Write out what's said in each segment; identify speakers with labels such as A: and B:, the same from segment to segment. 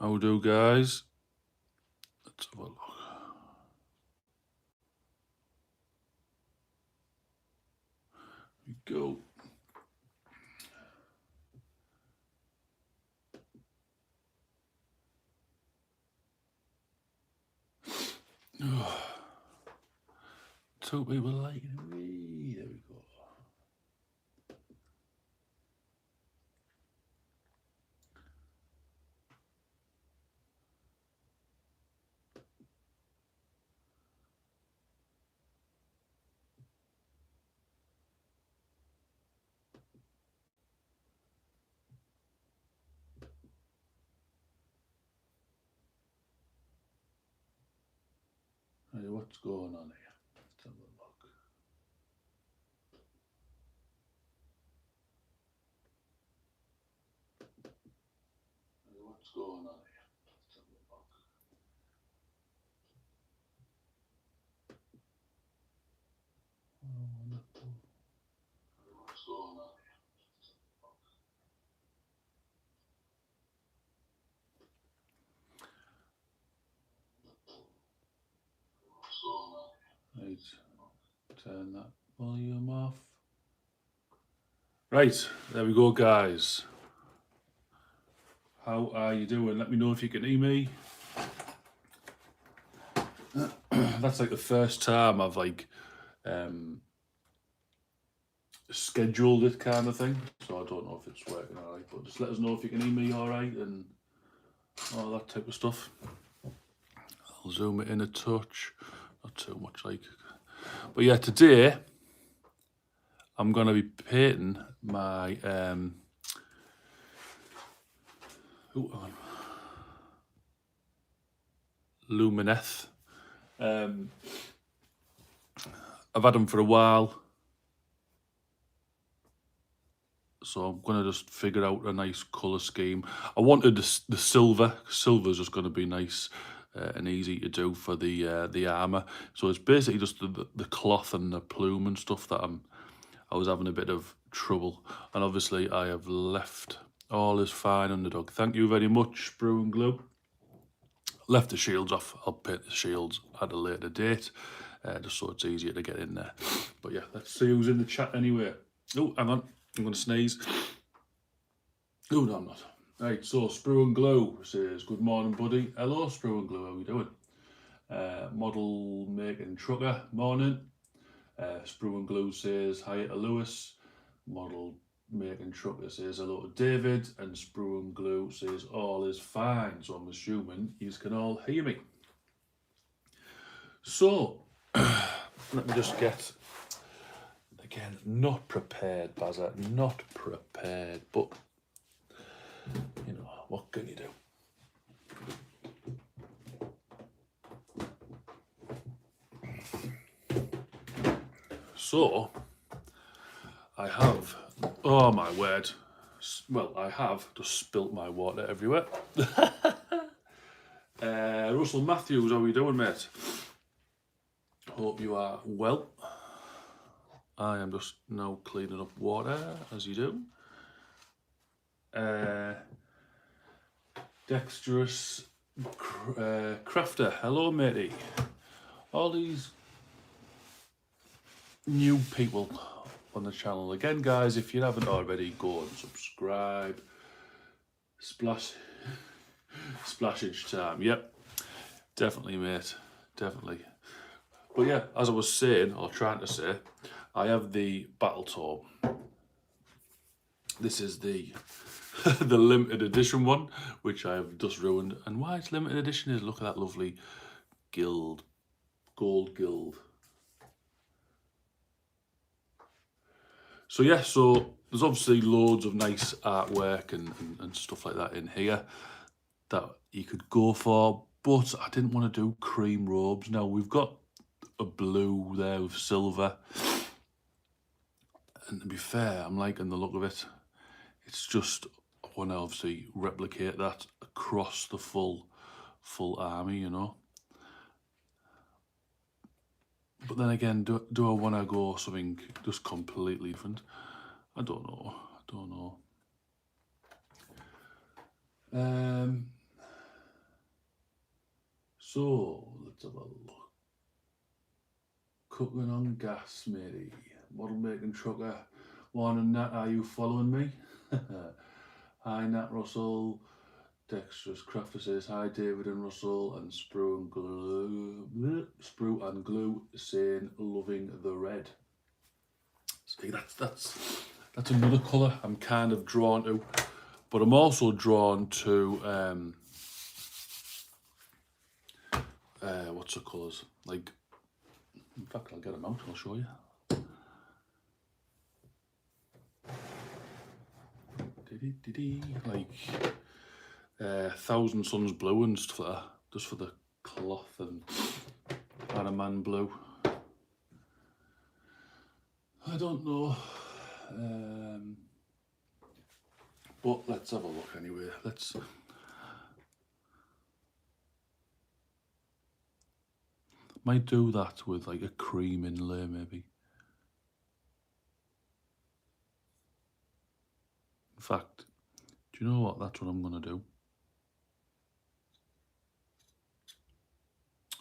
A: How do, guys? Let's have a look. Here we go. Oh, two people liking me. There we go. Hey, what's going on here? Let's have a look. Hey, what's going on here? Let's have a look. Oh, wonderful. Hey, what's going on here? Let's have a look. What's going on here? Right, turn that volume off. Right, there we go, guys. How are you doing? Let me know if you can hear me. That's like the first time I've scheduled it kind of thing, so I don't know if it's working all right, but just let us know if you can hear me all right and all that type of stuff. I'll zoom it in a touch, not too much but yeah, today I'm going to be painting my lumineth. I've had them for a while, so I'm going to just figure out a nice colour scheme. I wanted the silver. Silver's just going to be nice and easy to do for the armour. So it's basically just the cloth and the plume and stuff that I was having a bit of trouble. And obviously I have left all is fine, underdog. Thank you very much, Brew and Glue. Left the shields off. I'll paint the shields at a later date, just so it's easier to get in there. But yeah, let's see who's in the chat anyway. Oh, hang on. I'm going to sneeze. Oh, no, I'm not. Right, so Sprue and Glue says, good morning, buddy. Hello, Sprue and Glue, how are we doing? Model making trucker, morning. Sprue and Glue says, hi to Lewis. Model making trucker says, hello to David. And Sprue and Glue says, all is fine. So I'm assuming you can all hear me. So, let me just get... Again, not prepared, Bazza, not prepared, but, you know, what can you do? So, I have, oh my word, well, I have just spilt my water everywhere. Russell Matthews, how are you doing, mate? Hope you are well. I am just now cleaning up water, as you do. Dexterous Crafter, hello matey. All these new people on the channel. Again, guys, if you haven't already, go and subscribe. Splashage time, yep. Definitely, mate, definitely. But yeah, as I was saying, or trying to say, I have the Battle Tome. This is the the limited edition one, which I have just ruined. And why it's limited edition is, look at that lovely gold guild. So yeah, so there's obviously loads of nice artwork and stuff like that in here that you could go for, but I didn't want to do cream robes. Now we've got a blue there with silver, and to be fair, I'm liking the look of it. It's just, I want to obviously replicate that across the full army, you know. But then again, do I want to go something just completely different? I don't know. So, let's have a look. Cooking on gas, matey. Model making trucker. Morning, Nat, are you following me? Hi, Nat Russell. Dexterous Crafter says, hi, David and Russell. And Sprue and Glue saying, loving the red. See, that's another colour I'm kind of drawn to. But I'm also drawn to, what's the colours? Like, in fact, I'll get them out, I'll show you. Like, Thousand Suns blue and stuff like that, just for the cloth, and Araman blue. I don't know. But let's have a look anyway. Might do that with like a cream inlay maybe. In fact, do you know what? That's what I'm gonna do.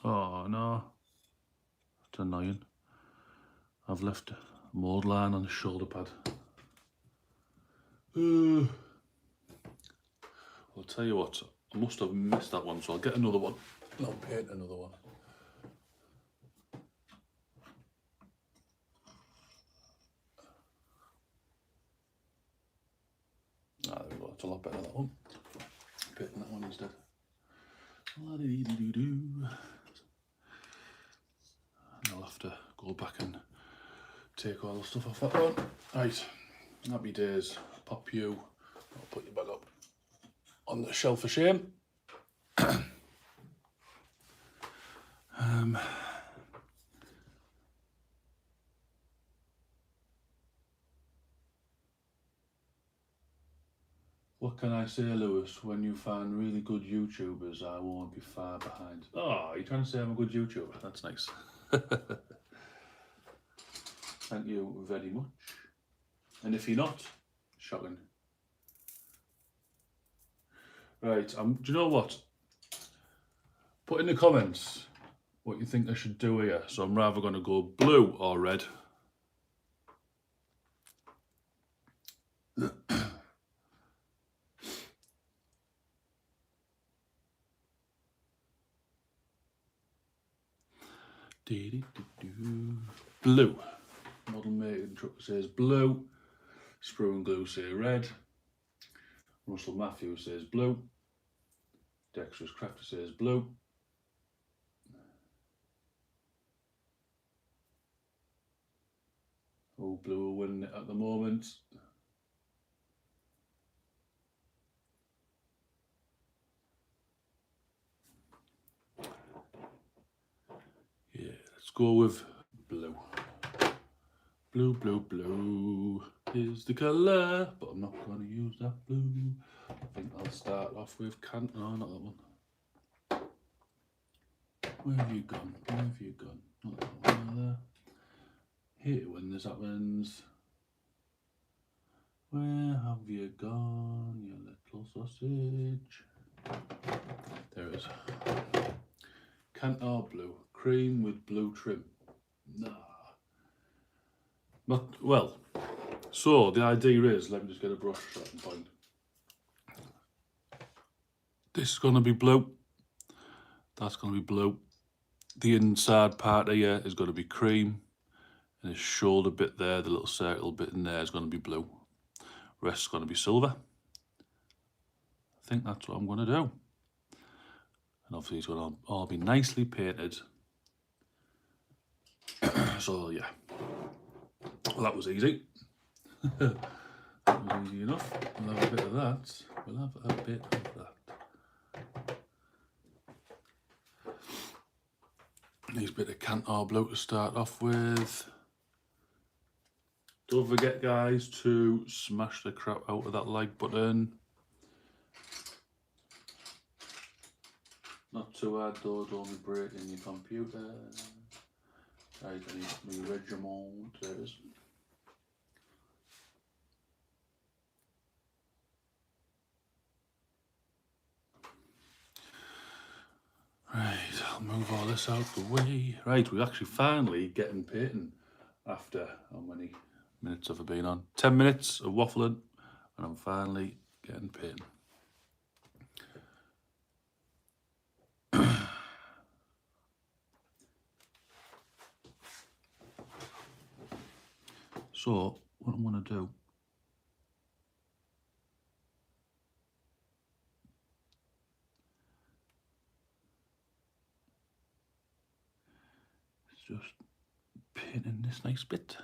A: Oh no, that's annoying. I've left a mold line on the shoulder pad. I'll tell you what, I must have missed that one, so I'll get another one and I'll paint another one. Ah, there we go, that's a lot better, that one. Painting that one instead. And I'll have to go back and take all the stuff off that one. Right, happy days. Pop you, I'll put you back up on the shelf for shame. What can I say, Lewis? When you find really good YouTubers, I won't be far behind. Oh, you're trying to say I'm a good YouTuber? That's nice. Thank you very much. And if you're not, shocking. Right, do you know what? Put in the comments what you think I should do here. So I'm rather going to go blue or red. Blue. Model making truck says blue. Sprue and Glue say red. Russell Matthews says blue. Dexterous Crafter says blue. Oh, blue are winning it at the moment. Yeah, let's go with blue. Blue, blue, blue is the colour, but I'm not going to use that blue. I think I'll start off with no, not that one. Where have you gone? Where have you gone? Not that one there. Hate it when this happens. Where have you gone, you little sausage? There it is. Cantor blue, cream with blue trim. Nah. Not, well, so the idea is, let me just get a brush starting point. This is going to be blue. That's going to be blue. The inside part here is going to be cream. And his shoulder bit there, the little circle bit in there is going to be blue. Rest is going to be silver. I think that's what I'm going to do. And obviously it's going to all be nicely painted. So yeah. Well, that was easy. That was easy enough. We'll have a bit of that. We'll have a bit of that. Needs a bit of Cantor blue to start off with. Don't forget, guys, to smash the crap out of that like button. Not too hard though, don't be breaking your computer. Right, I need my regiment. There it is. Right. I'll move all this out the way. Right, we're actually finally getting painting after how many minutes have I been on? 10 minutes of waffling, and I'm finally getting painting. So, what I'm going to do is just painting this nice bit.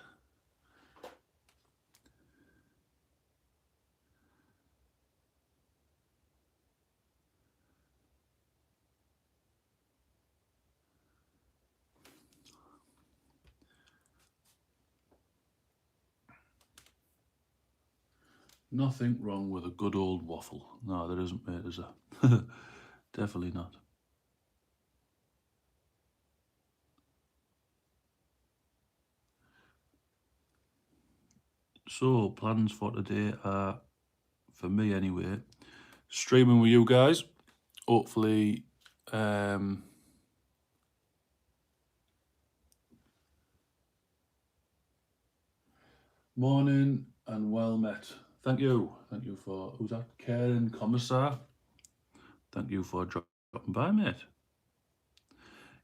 A: Nothing wrong with a good old waffle. No, there isn't, mate, is there? Definitely not. So, plans for today are, for me anyway, streaming with you guys. Hopefully, morning and well met. Thank you. Thank you for, who's that? Karen Commissar. Thank you for dropping by, mate.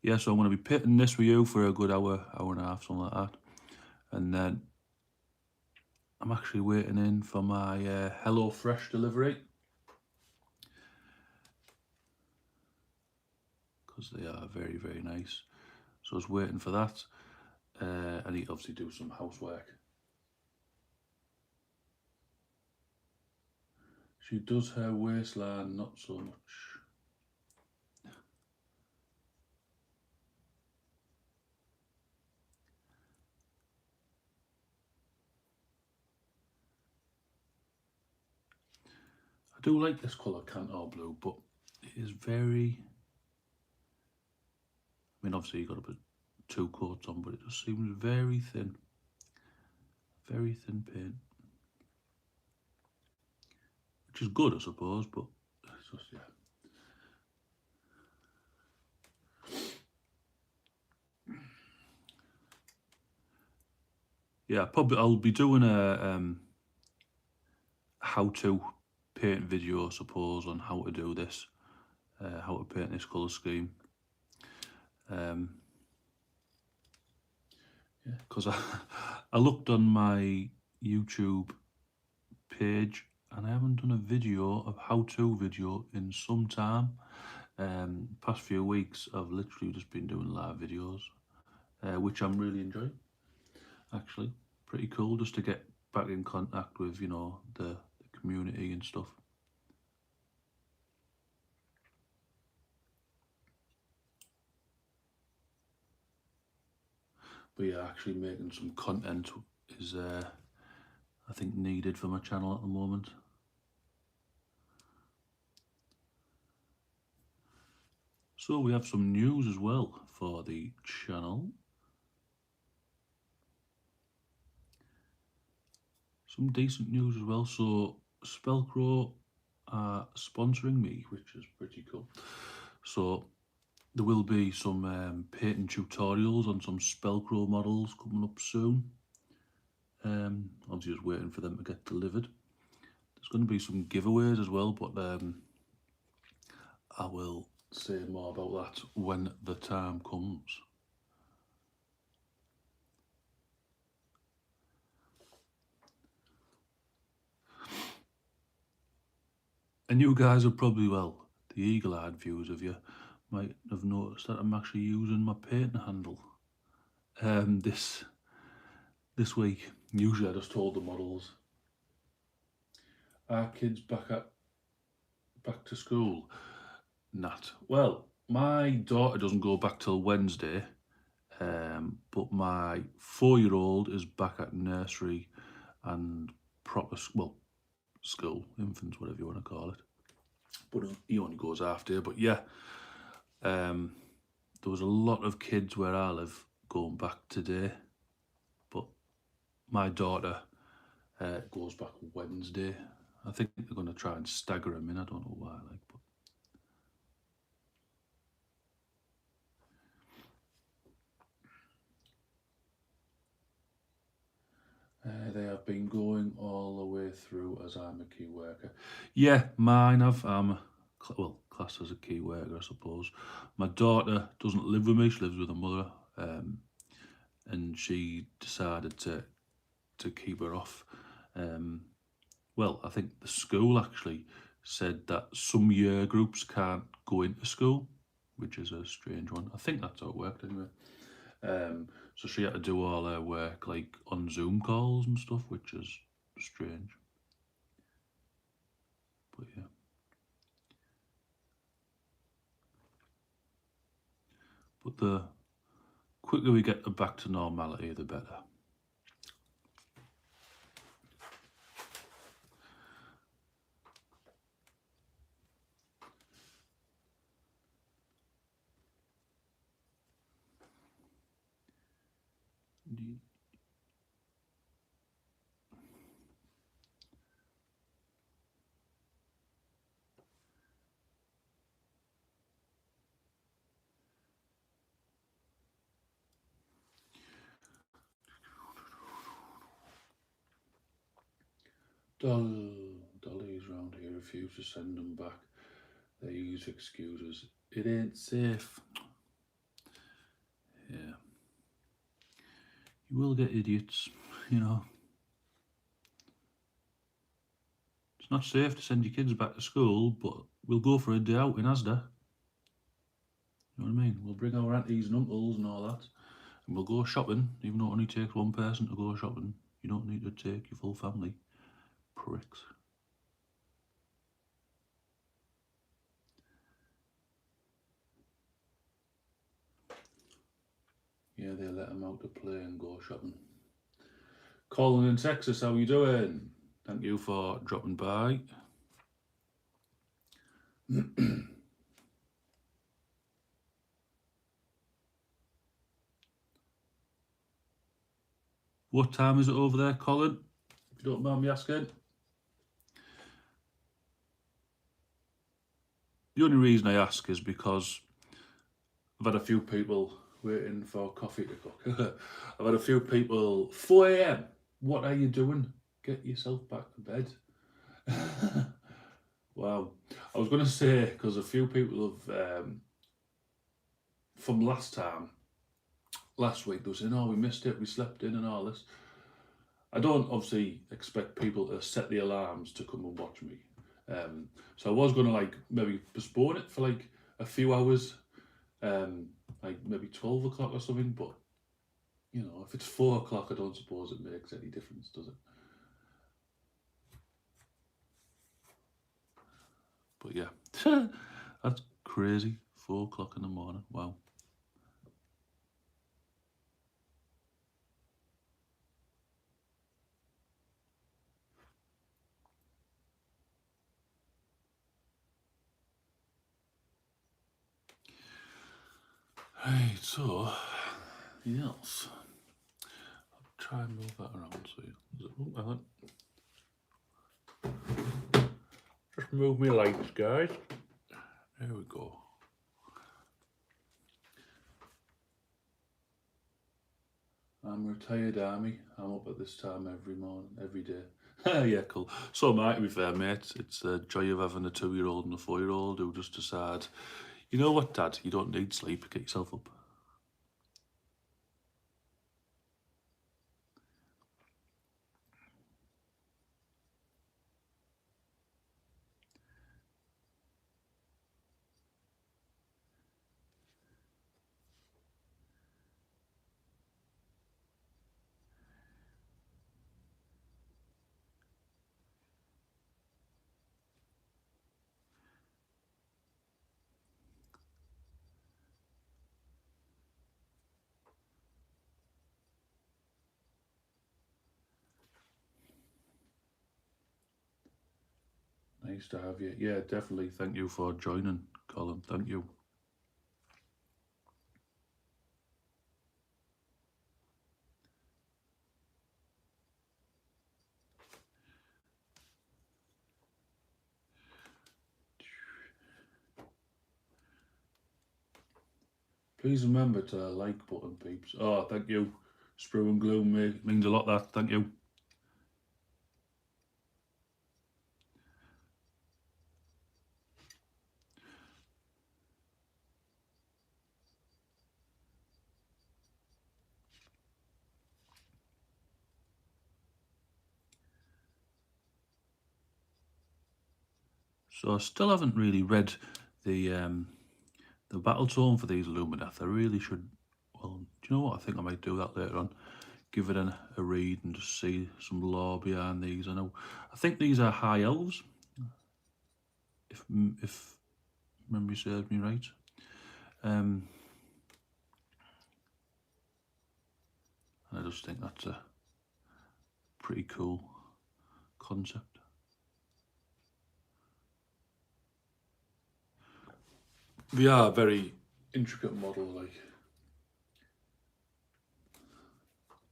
A: Yeah, so I'm going to be pitting this with you for a good hour, hour and a half, something like that. And then I'm actually waiting in for my Hello Fresh delivery, because they are very, very nice. So I was waiting for that. I need to obviously do some housework. She does her waistline, not so much. I do like this colour, Cantor Blue, but it is very... I mean, obviously you've got to put 2 coats on, but it just seems very thin. Very thin paint. Which is good, I suppose, but it's just, yeah. Yeah, probably I'll be doing a how-to paint video, I suppose, on how to do this, how to paint this colour scheme. Yeah, because I looked on my YouTube page and I haven't done a video of how-to video in some time. Past few weeks I've literally just been doing live videos, which I'm really enjoying, actually. Pretty cool just to get back in contact with, you know, the community and stuff. But yeah, actually making some content is, I think, needed for my channel at the moment. So we have some news as well for the channel. Some decent news as well. So Spellcrow are sponsoring me, which is pretty cool. So there will be some painting tutorials on some Spellcrow models coming up soon. Obviously just waiting for them to get delivered. There's going to be some giveaways as well, but I will say more about that when the time comes. And you guys are probably, well, the eagle-eyed viewers of you might have noticed that I'm actually using my painting handle this week. Usually I just told the models, are kids back to school? Nat. Well, my daughter doesn't go back till Wednesday, but my 4-year-old is back at nursery and proper, well, school, infants, whatever you want to call it. But he only goes after. But yeah, there was a lot of kids where I live going back today, but my daughter goes back Wednesday. I think they're going to try and stagger them in. I don't know why, like, but They have been going all the way through as I'm a key worker. Yeah, mine have. Well, classed as a key worker, I suppose. My daughter doesn't live with me; she lives with her mother, and she decided to keep her off. Um, well, I think the school actually said that some year groups can't go into school, which is a strange one. I think that's how it worked anyway. So she had to do all her work like on Zoom calls and stuff, which is strange. But yeah. But the quicker we get back to normality, the better. Dollies round here refuse to send them back. They use excuses. It ain't safe. Yeah. You will get idiots, you know. It's not safe to send your kids back to school, but we'll go for a day out in Asda. You know what I mean? We'll bring our aunties and uncles and all that, and we'll go shopping, even though it only takes one person to go shopping. You don't need to take your full family. Pricks. Yeah, they let them out to play and go shopping. Colin in Texas, how you doing? Thank you for dropping by. What time is it over there, Colin? If you don't mind me asking. The only reason I ask is because I've had a few people waiting for coffee to cook. I've had a few people, 4 a.m. What are you doing? Get yourself back to bed. Wow. I was going to say, because a few people have, from last week, they were saying, oh, we missed it, we slept in and all this. I don't obviously expect people to set the alarms to come and watch me. So I was going to like maybe postpone it for like a few hours, like maybe 12 o'clock or something, but you know, if it's 4 o'clock, I don't suppose it makes any difference, does it? But yeah, that's crazy. 4 o'clock in the morning. Wow. Right, so, anything else? I'll try and move that around so you. Just move me lights, guys. There we go. I'm a retired army. I'm up at this time every morning, every day. Yeah, cool. So, mate, to be fair, mate, it's the joy of having a 2-year-old and a 4-year-old who just decide, you know what, Dad, you don't need sleep, get yourself up. Nice to have you. Yeah, definitely. Thank you for joining, Colin. Thank you. Please remember to like button, peeps. Oh, thank you. Sprue and Gloom means a lot, that. Thank you. So I still haven't really read the battle tome for these lumineth. I really should. Well, do you know what? I think I might do that later on. Give it a read and just see some lore behind these. I think these are high elves, if memory serves me right. And I just think that's a pretty cool concept. They are very intricate model, like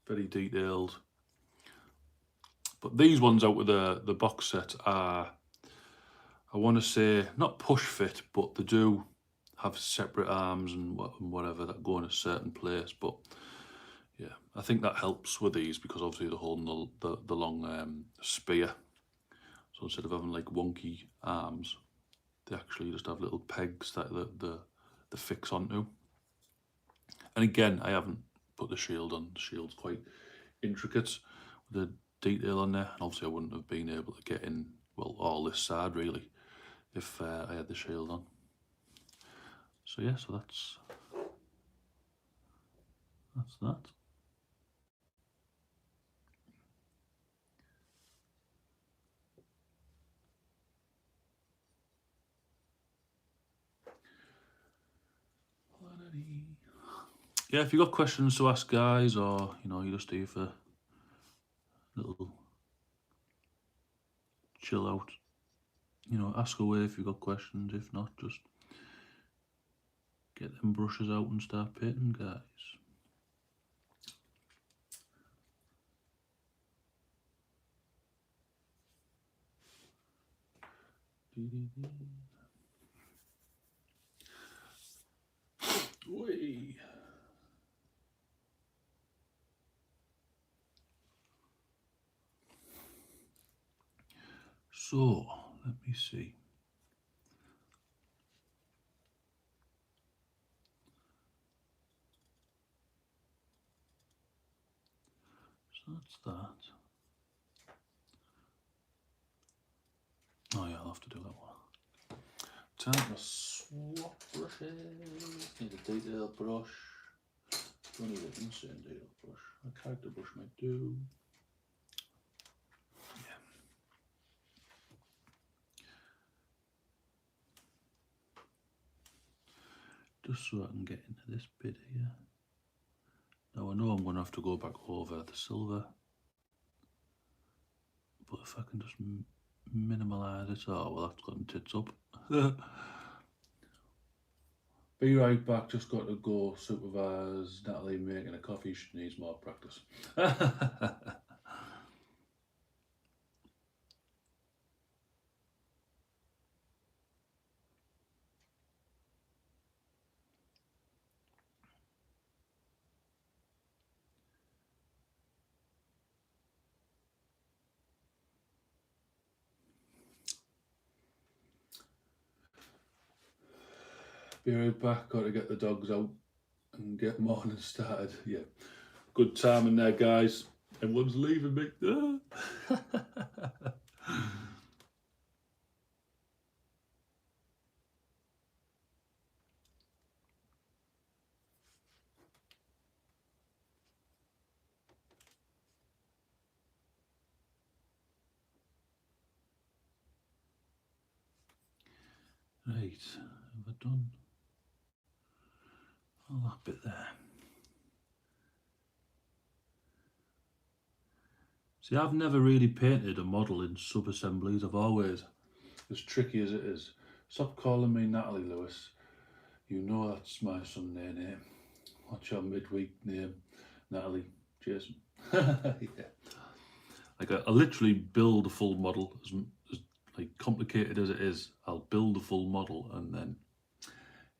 A: very detailed. But these ones out of the box set are, I want to say, not push fit, but they do have separate arms and whatever that go in a certain place. But yeah, I think that helps with these because obviously they're holding the long spear. So instead of having like wonky arms, they actually just have little pegs that the fix onto. And again, I haven't put the shield on. The shield's quite intricate with the detail on there, and obviously I wouldn't have been able to get in, well, all this side really if I had the shield on. So yeah, so that's that. Yeah, if you've got questions to ask, guys, or you're just here for a little chill out, ask away if you've got questions. If not, just get them brushes out and start painting, guys. Whee. So, let me see. So that's that. Oh yeah, I'll have to do that one. Time to swap brushes. Need a detail brush. Don't need an insane detail brush. A character brush might do. Yeah. Just so I can get into this bit here. Now I know I'm going to have to go back over the silver, but if I can just minimalise it, oh well, that's gotten tits up. Be right back, just got to go supervise Natalie making a coffee, she needs more practice. Be right back, got to get the dogs out and get morning started. Yeah, good timing there, guys. Everyone's leaving me. Right, have I done all that bit there? See, I've never really painted a model in sub-assemblies. I've always, as tricky as it is, stop calling me Natalie Lewis. You know that's my Sunday name. What's your midweek name? Natalie Jason. Yeah. Like I literally build a full model, as like complicated as it is. I'll build a full model and then,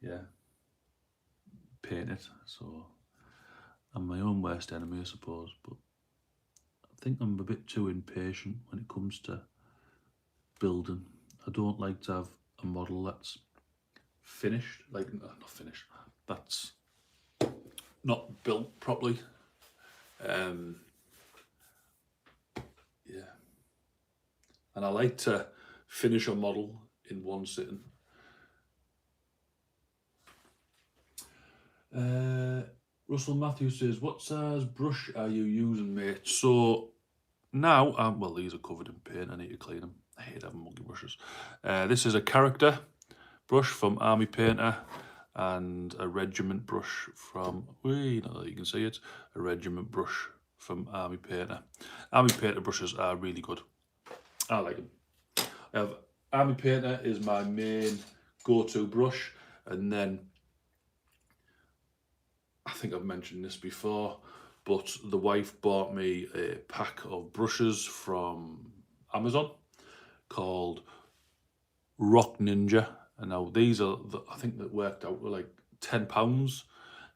A: yeah, paint it. So I'm my own worst enemy, I suppose. But I think I'm a bit too impatient when it comes to building. I don't like to have a model that's finished, like not finished, that's not built properly. Yeah, and I like to finish a model in one sitting. Russell Matthews says, what size brush are you using, mate? So now, well, these are covered in paint. I need to clean them. I hate having monkey brushes. This is a character brush from Army Painter and a regiment brush from, not that you can see it, a regiment brush from Army Painter. Army Painter brushes are really good. I like them. I have Army Painter is my main go-to brush, and then I think I've mentioned this before, but the wife bought me a pack of brushes from Amazon called Rock Ninja. And now these are, I think that worked out to like £10,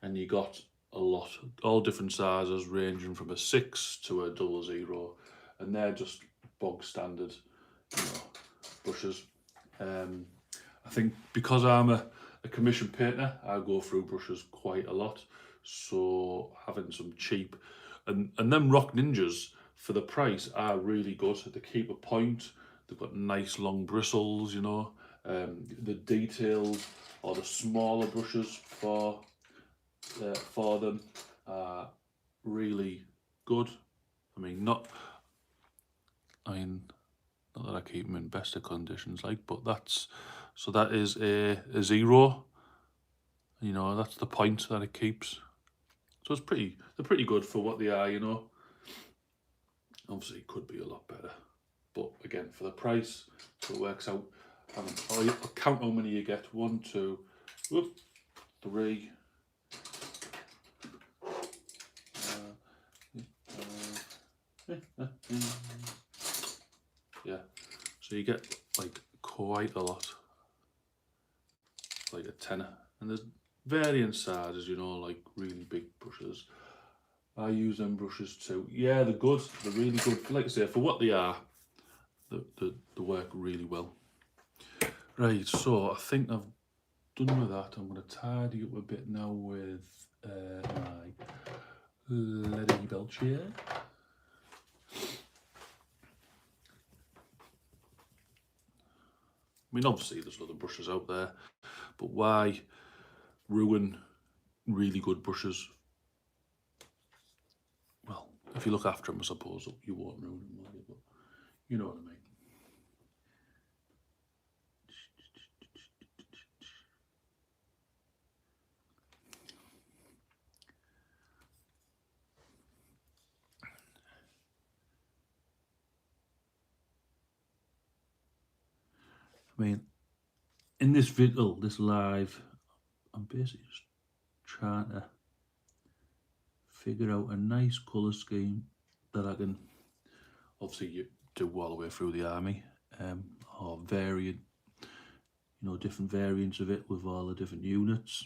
A: and you got a lot, all different sizes, ranging from a 6 to a 00, and they're just bog standard, brushes. I think because I'm a commission painter, I go through brushes quite a lot. So having some cheap, and them Rock Ninjas for the price are really good. They keep a point. They've got nice long bristles, the details or the smaller brushes for them are really good. Not that I keep them in best of conditions, but that is a 0. That's the point that it keeps. So they're pretty good for what they are, Obviously, it could be a lot better, but again, for the price, so it works out. I'll count how many you get. 1, 2, 3. Yeah, so you get like quite a lot, like a tenner, and there's varying sizes, like really big brushes. I use them brushes too. Yeah, they're good. They're really good. Like I say, for what they are, they work really well. Right, so I think I've done with that. I'm going to tidy up a bit now with my Lady Belchier. Obviously there's other brushes out there, but why ruin really good brushes? Well, if you look after them, I suppose you won't ruin them, will you? But you know what I mean. In this video, this live, I'm basically just trying to figure out a nice colour scheme that I can obviously do all the way through the army, or variant, different variants of it with all the different units.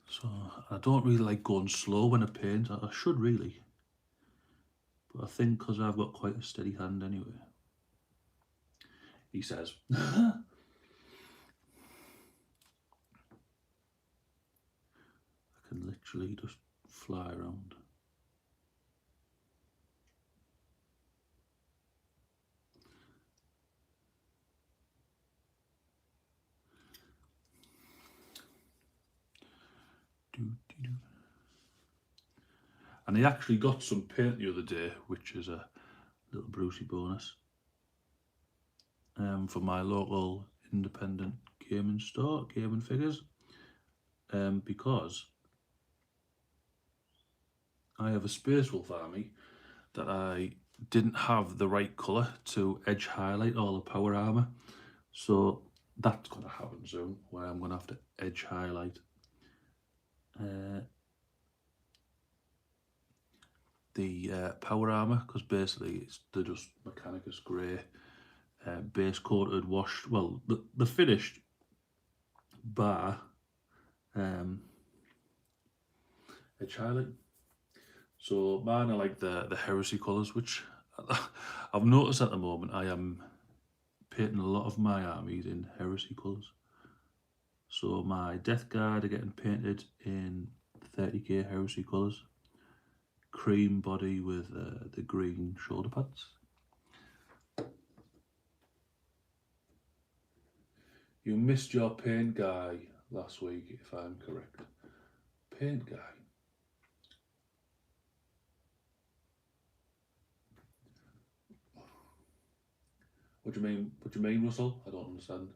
A: So I don't really like going slow when I paint. I should really, but I think because I've got quite a steady hand anyway, he says. I can literally just fly around. And I actually got some paint the other day, which is a little Brucey bonus, for my local independent gaming store, Gaming Figures, because I have a Space Wolf army that I didn't have the right colour to edge highlight all the power armour. So that's going to happen soon, where I'm going to have to edge highlight the power armour, because basically they're just Mechanicus grey, base coated, washed. Well, the finished bar edge highlight. So mine are like the heresy colours, which I've noticed at the moment I am painting a lot of my armies in heresy colours. So my Death Guard are getting painted in 30k heresy colours. cream body with the green shoulder pads. You missed your paint guy last week, if I'm correct. Paint guy? What do you mean? What do you mean, Russell? I don't understand.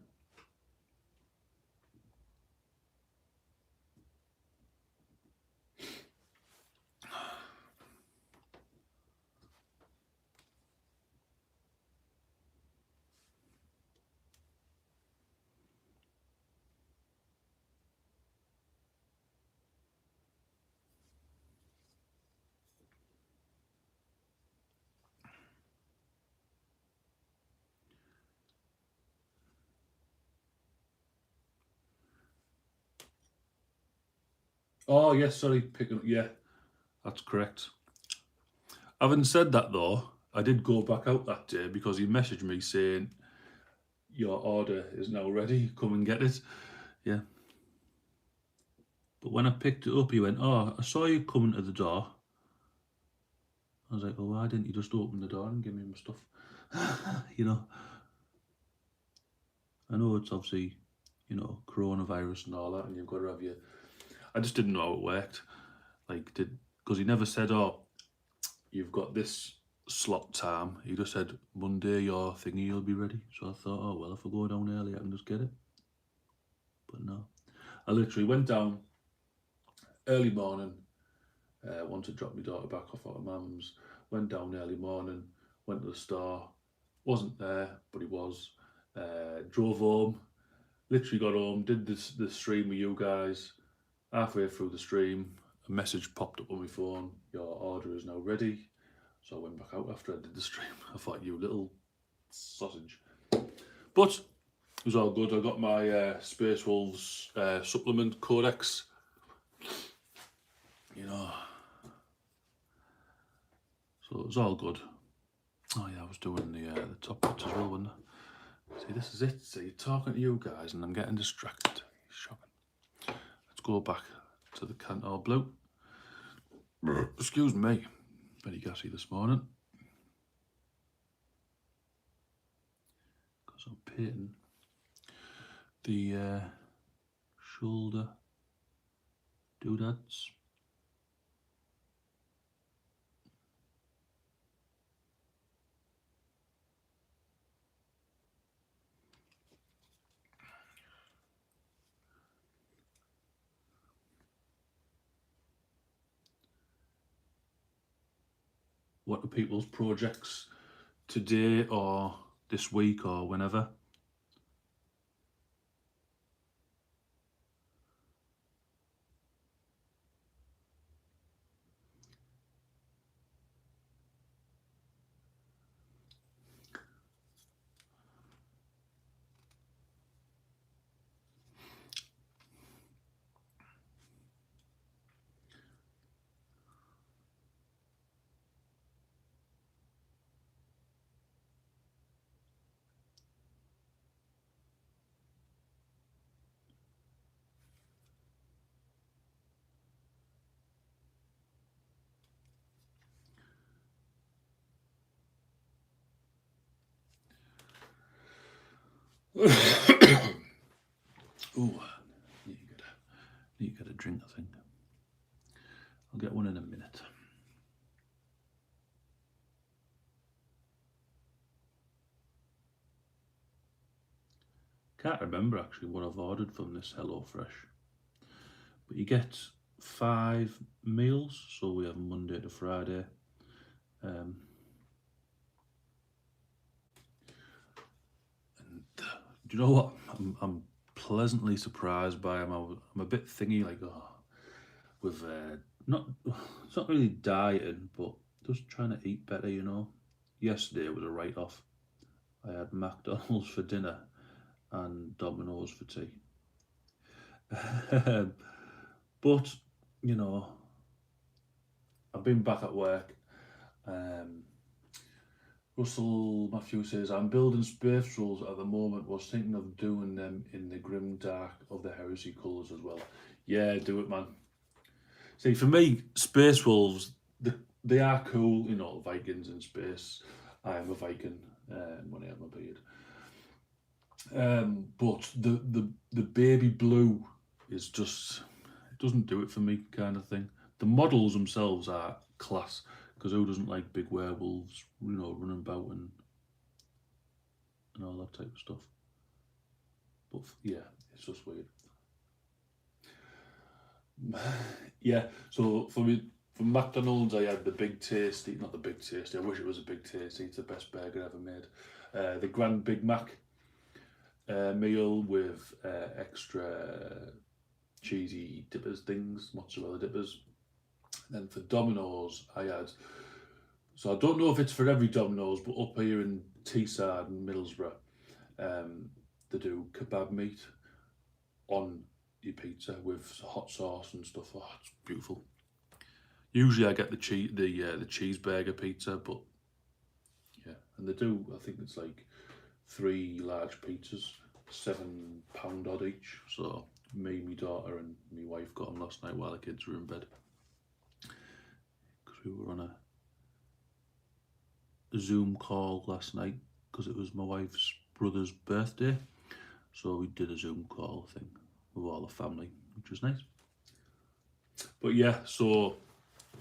A: Oh, yes, sorry, picking up. Yeah, that's correct. Having said that, though, I did go back out that day because he messaged me saying, your order is now ready, come and get it. Yeah. But when I picked it up, he went, oh, I saw you coming to the door. I was like, well, why didn't you just open the door and give me my stuff? You know, I know it's obviously, you know, coronavirus and all that, and you've got to have your... I just didn't know how it worked. Like, because he never said, oh, you've got this slot time. He just said, Monday your thingy will be ready. So I thought, oh, well, if I go down early, I can just get it. But no. I literally went down early morning, wanted to drop my daughter back off at her mum's, went down early morning, went to the store, wasn't there, but he was. Drove home, literally got home, did the stream with you guys. Halfway through the stream, a message popped up on my phone, your order is now ready. So I went back out after I did the stream. I thought, you little sausage. But it was all good. I got my Space Wolves supplement codex. You know. So it was all good. Oh yeah, I was doing the top bits as well, wasn't I? See, this is it. See, talking to you guys and I'm getting distracted. Shocking. Let's go back to the Cantor Blue. Excuse me. Very gassy this morning. Because I'm painting the shoulder doodads. What are people's projects today or this week or whenever? Oh, need to get a drink, I think. I'll get one in a minute. Can't remember actually what I've ordered from this HelloFresh. But you get 5 meals, so we have Monday to Friday. And do you know what? I'm pleasantly surprised by them. I'm a bit thingy, like, with it's not really dieting, but just trying to eat better, you know. Yesterday was a write-off. I had McDonald's for dinner and Domino's for tea. But, you know, I've been back at work. Russell Matthew says, I'm building space rolls at the moment, was thinking of doing them in the grim dark of the heresy colours as well. Yeah, do it, man. See, for me, Space Wolves, they are cool, you know, Vikings in space. I am a Viking when I have my beard. But the baby blue is just, it doesn't do it for me, kind of thing. The models themselves are class, because who doesn't like big werewolves, you know, running about and all that type of stuff. But yeah, it's just weird. Yeah, so for me, from McDonald's, I had the Big Tasty, not the Big Tasty. I wish it was a Big Tasty. It's the best burger ever made. The Grand Big Mac meal with extra cheesy dippers things, mozzarella dippers. And then for Domino's, I had. So I don't know if it's for every Domino's, but up here in Teesside and Middlesbrough, um, they do kebab meat on your pizza with hot sauce and stuff. Oh, it's beautiful. Usually I get the cheeseburger pizza, but yeah, and they do. I think it's like 3 large pizzas, £7 odd each. So me, my daughter, and my wife got them last night while the kids were in bed because we were on a Zoom call last night because it was my wife's brother's birthday. So we did a Zoom call thing with all the family, which was nice. But yeah, so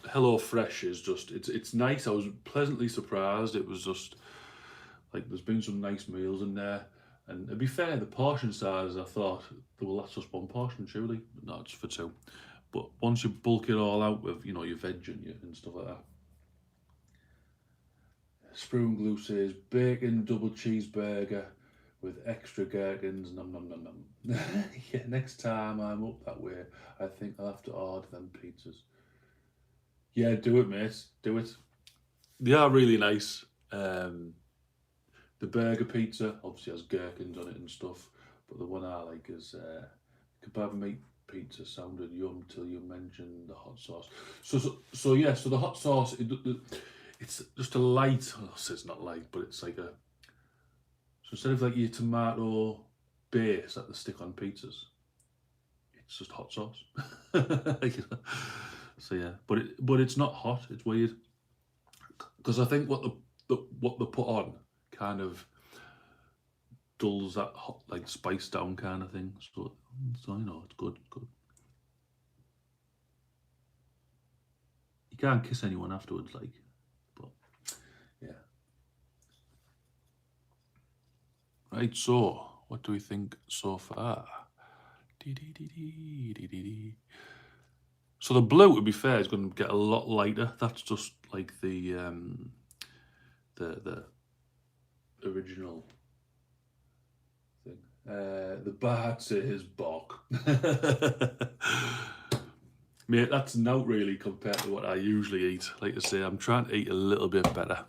A: Hello Fresh is just it's nice. I was pleasantly surprised. It was just like there's been some nice meals in there. And to be fair, the portion size I thought, well, that's just one portion surely. No, it's for two. But once you bulk it all out with, you know, your veg and stuff like that. Spoon Glue says bacon double cheeseburger with extra gherkins. Nom nom nom nom. Yeah, next time I'm up that way, I think I'll have to order them pizzas. Yeah, do it, mate. Do it. They are really nice. The burger pizza obviously has gherkins on it and stuff, but the one I like is kebab meat pizza. Sounded yum till you mentioned the hot sauce. So yeah. So the hot sauce, it's just a light. Oh, it's not light, but it's like a. So instead of like your tomato base that they stick on pizzas, it's just hot sauce. So yeah, but it's not hot. It's weird because I think what they put on kind of dulls that hot, like spice down kind of thing. So you know, it's good. You can't kiss anyone afterwards, like, but yeah. Right. So what do we think so far? So the blue, to be fair, is going to get a lot lighter. That's just like the original thing. The Bart says bok. Mate, that's not really compared to what I usually eat. Like I say, I'm trying to eat a little bit better.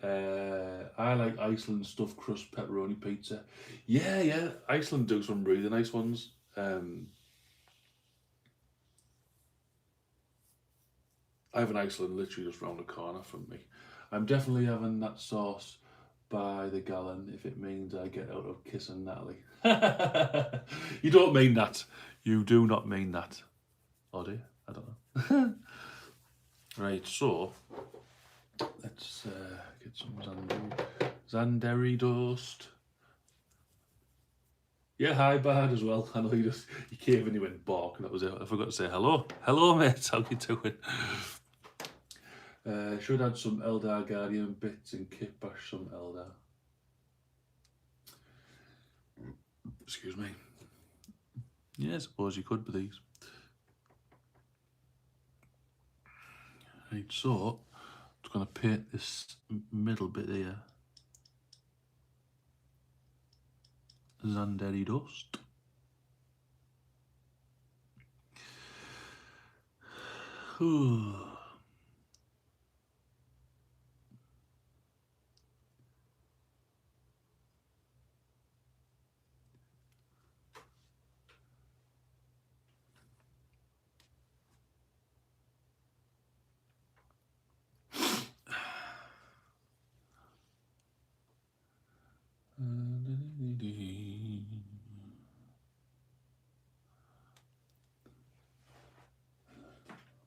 A: I like Iceland stuffed crust pepperoni pizza. Yeah. Iceland do some really nice ones. I have an Iceland literally just round the corner from me. I'm definitely having that sauce by the gallon if it means I get out of kissing Natalie. You don't mean that. You do not mean that. Or do you? I don't know. Right, so let's get some Zanderi dust. Yeah, hi Bard as well. I know you came and you went bark, and that was it. I forgot to say hello. Hello, mate. How you doing? Should add some Eldar Guardian bits and kit bash some Eldar. Excuse me. Yeah, I suppose you could with these. Right, so I'm just going to paint this middle bit here. Zanderi dust.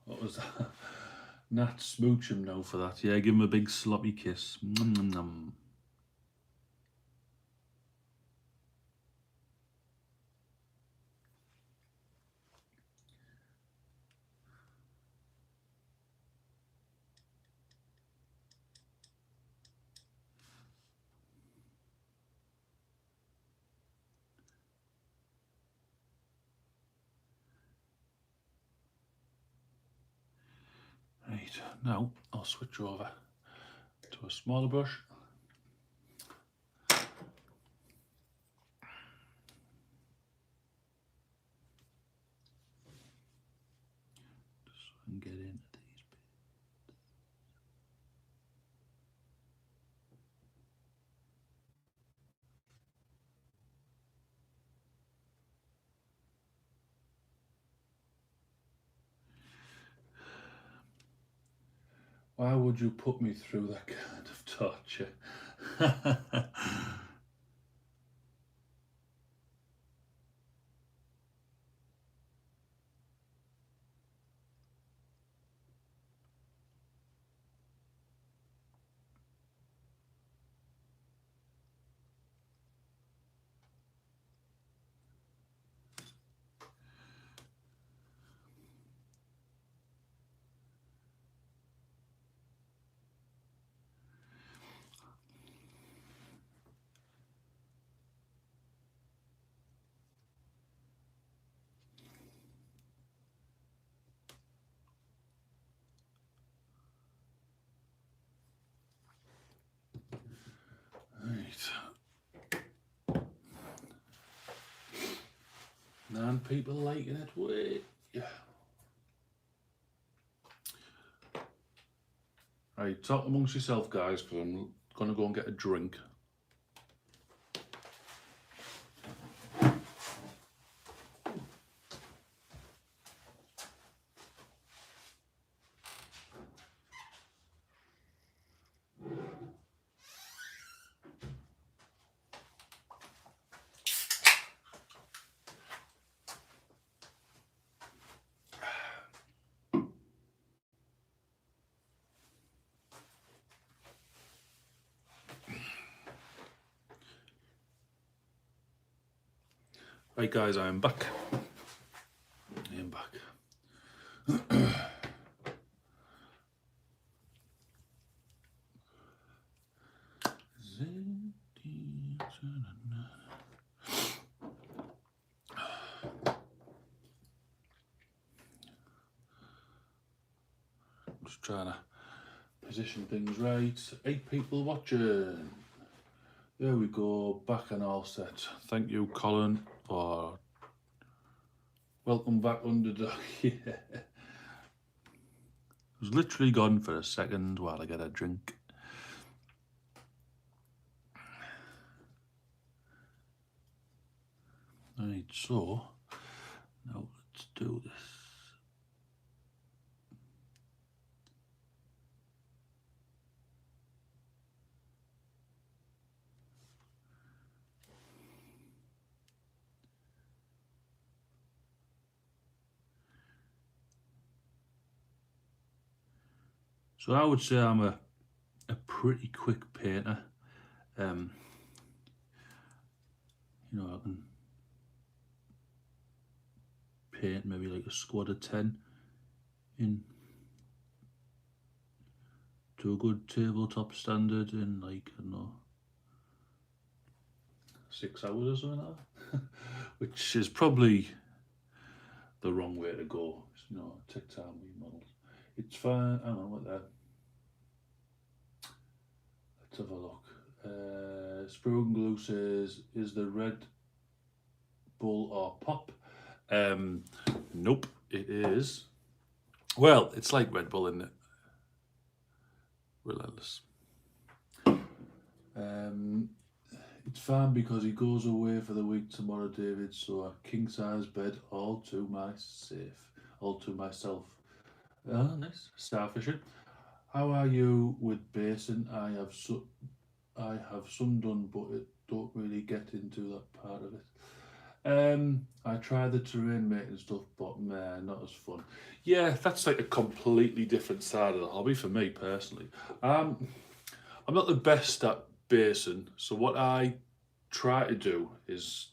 A: What was that? Nat, smooch him now for that. Yeah, give him a big sloppy kiss. Nom, nom, nom. Right, now I'll switch over to a smaller brush. Just so I can get into these bits. Why would you put me through that kind of torture? Right. 9 people liking it. Wait. Yeah. Right, talk amongst yourself, guys, because I'm going to go and get a drink. Right, guys, I am back. I am back. Just trying to position things right. 8 people watching. There we go, back and all set. Thank you, Colin, for welcome back, Underdog. Yeah. I was literally gone for a second while I get a drink. Right, so now let's do this. So I would say I'm a pretty quick painter. You know, I can paint maybe like a squad of 10 in to a good tabletop standard in like, I don't know, 6 hours or something like that. Which is probably the wrong way to go. You know, take time with your models. It's fine. Hang on, what there? Let's have a look. Sprue and Glue says, is the Red Bull or Pop? Nope, it is. Well, it's like Red Bull, isn't it? Relentless. It's fine because he goes away for the week tomorrow, David. So a king size bed all to myself. Oh, nice. Starfishing. How are you with basin? I have some done, but it don't really get into that part of it. I tried the terrain making stuff, but man, not as fun. Yeah, that's like a completely different side of the hobby for me personally. Um, I'm not the best at basing, so what I try to do is,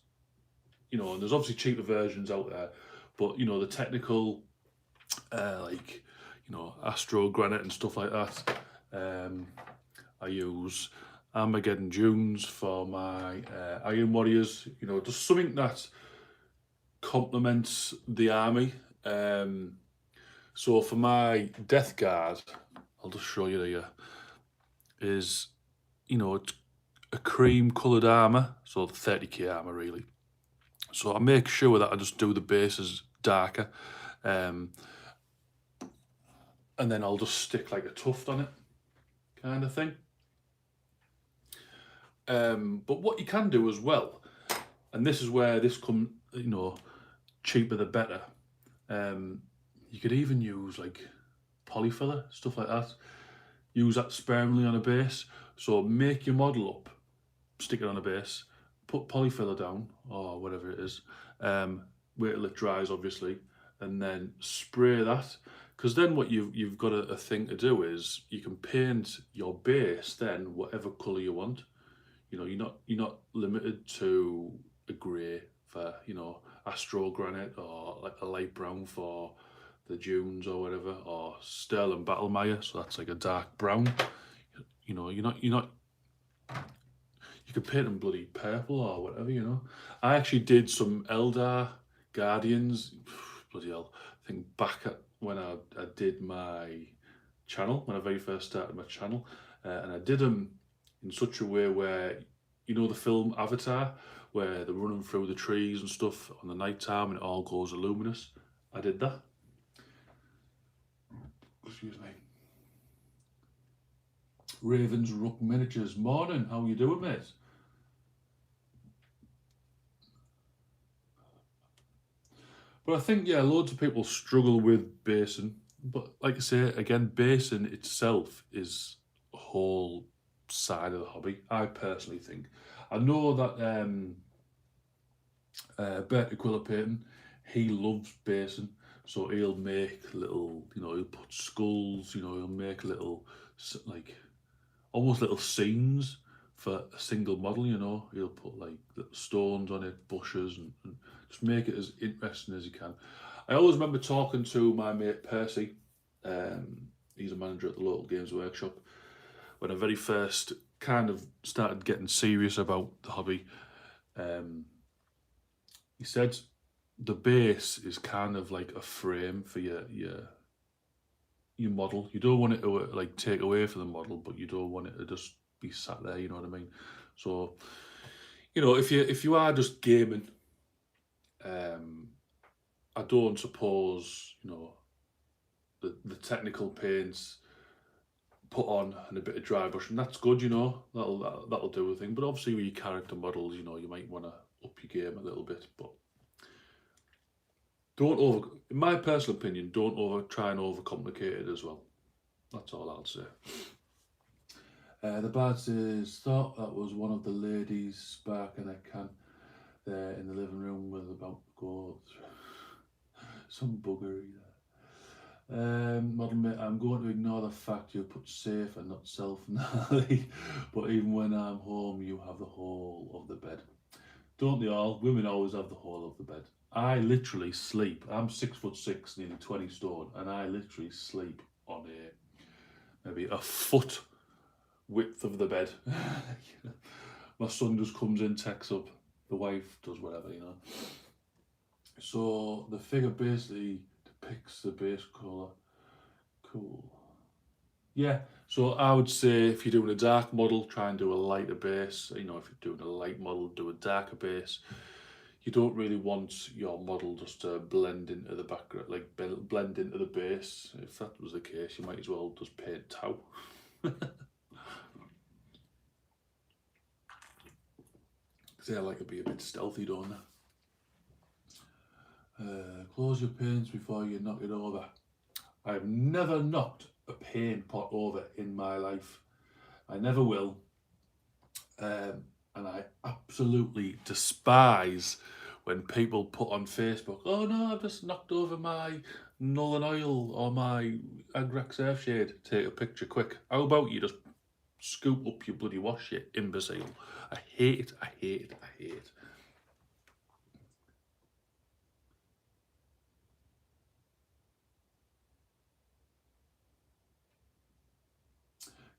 A: and there's obviously cheaper versions out there, but the technical, like, Astro Granite and stuff like that. I use Armageddon Dunes for my Iron Warriors. Just something that complements the army. So for my Death Guard, I'll just show you here, is, it's a cream coloured armour, so 30k armour really. So I make sure that I just do the bases darker, um, and then I'll just stick like a tuft on it, kind of thing. But what you can do as well, and this is where this comes, cheaper the better. You could even use like polyfiller, stuff like that. Use that sparingly on a base. So make your model up, stick it on a base, put polyfiller down or whatever it is, wait till it dries obviously, and then spray that. Because then what you've got a thing to do is you can paint your base then whatever colour you want. You're not limited to a grey for Astro Granite, or like a light brown for the dunes or whatever, or Sterling Battlemire, so that's like a dark brown. You're not you could paint them bloody purple or whatever. I actually did some Eldar Guardians, bloody hell, I think back at when I did my channel, when I very first started my channel, and I did them in such a way where, the film Avatar, where they're running through the trees and stuff on the night time and it all goes luminous. I did that. Excuse me. Ravens Rook Miniatures. Morning, how you doing, mate? But I think, yeah, loads of people struggle with basing. But like I say, again, basing itself is a whole side of the hobby, I personally think. I know that Bert Aquila Payton, he loves basing. So he'll make little, he'll put skulls, he'll make little, like, almost little scenes for a single model, He'll put like little stones on it, bushes, and just make it as interesting as he can. I always remember talking to my mate Percy. He's a manager at the local games workshop. When I very first kind of started getting serious about the hobby, he said the base is kind of like a frame for your model. You don't want it to like take away from the model, but you don't want it to just be sat there. You know what I mean? So, if you are just gaming, I don't suppose the technical paints put on and a bit of dry brush, and that's good. That'll do a thing. But obviously with your character models, you might want to up your game a little bit, but in my personal opinion, don't try and overcomplicate it as well. That's all I'll say. The Bad says, thought that was one of the ladies sparking a can there in the living room with about to go some buggery there. Model mate, I'm going to ignore the fact you put safe and not self Nally, but even when I'm home, you have the whole of the bed. Don't they all? Women always have the whole of the bed. I literally sleep. I'm 6'6", nearly 20 stone, and I literally sleep on maybe a foot width of the bed. My son just comes in, takes up, the wife does whatever. So the figure basically depicts the base colour. Cool. Yeah, so I would say if you're doing a dark model, try and do a lighter base. If you're doing a light model, do a darker base. You don't really want your model just to blend into the background, like blend into the base. If that was the case, you might as well just paint tau. Because I like to be a bit stealthy, don't I? Close your paints before you knock it over. I've never knocked a paint pot over in my life. I never will. And I absolutely despise when people put on Facebook, oh no, I've just knocked over my null and oil or my Agrax Earthshade. Take a picture quick. How about you just scoop up your bloody wash, you imbecile? I hate it, I hate it, I hate it.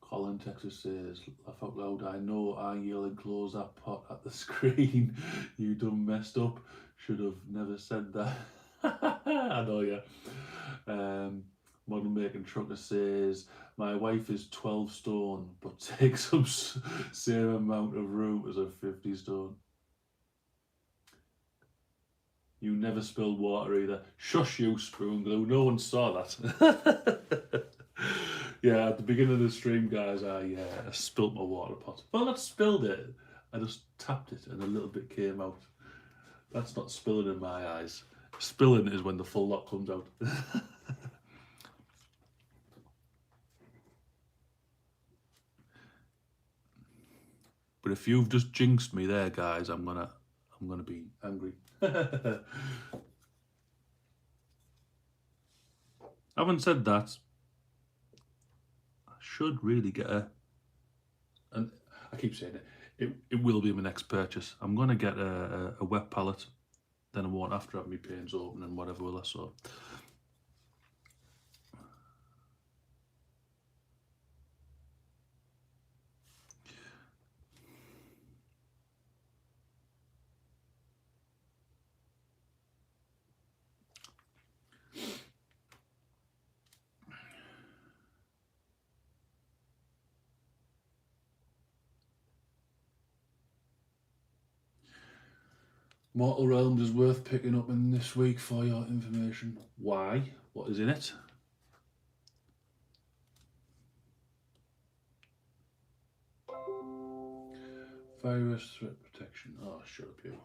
A: Colin Texas says, laugh out loud, I know I yell and close that pot at the screen. You done messed up. Should have never said that. I know, yeah. Model making trucker says, my wife is 12 stone, but takes up same amount of room as a 50 stone. You never spilled water either. Shush you, spoon glue. No one saw that. Yeah, at the beginning of the stream, guys, I spilt my water pot. Well, not spilled it. I just tapped it and a little bit came out. That's not spilling in my eyes. Spilling is when the full lot comes out. But if you've just jinxed me there, guys, I'm gonna be angry. Having said that, I should really get and I keep saying it will be my next purchase. I'm gonna get a wet palette, then I won't have to have my panes open and whatever will I, so. Mortal Realms is worth picking up in this week for your information. Why? What is in it? Virus threat protection. Oh, shut up, you.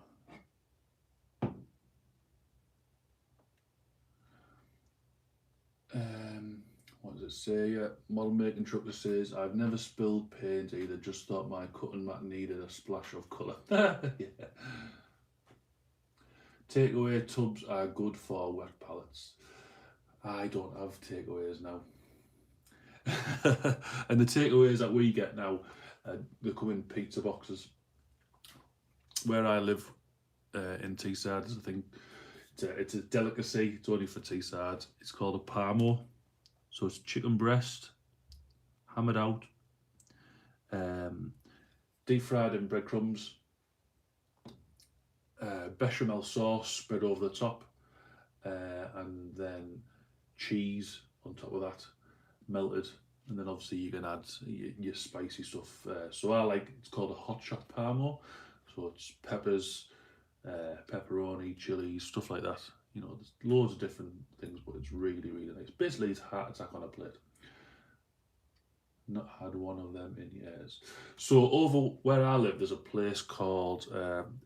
A: What does it say? Yeah, model making trucker says, I've never spilled paint either, just thought my cutting mat needed a splash of colour. Yeah. Takeaway tubs are good for wet pallets. I don't have takeaways now. And the takeaways that we get now, they come in pizza boxes. Where I live in Teesside, I think it's a delicacy. It's only for Teesside. It's called a parmo. So it's chicken breast, hammered out, deep fried in breadcrumbs, bechamel sauce spread over the top, and then cheese on top of that, melted. And then obviously you can add your spicy stuff. So I like, it's called a hot shot parmo. So it's peppers, pepperoni, chilies, stuff like that. You know, there's loads of different things, but it's really, really nice. Basically, it's heart attack on a plate. Not had one of them in years. So over where I live, there's a place called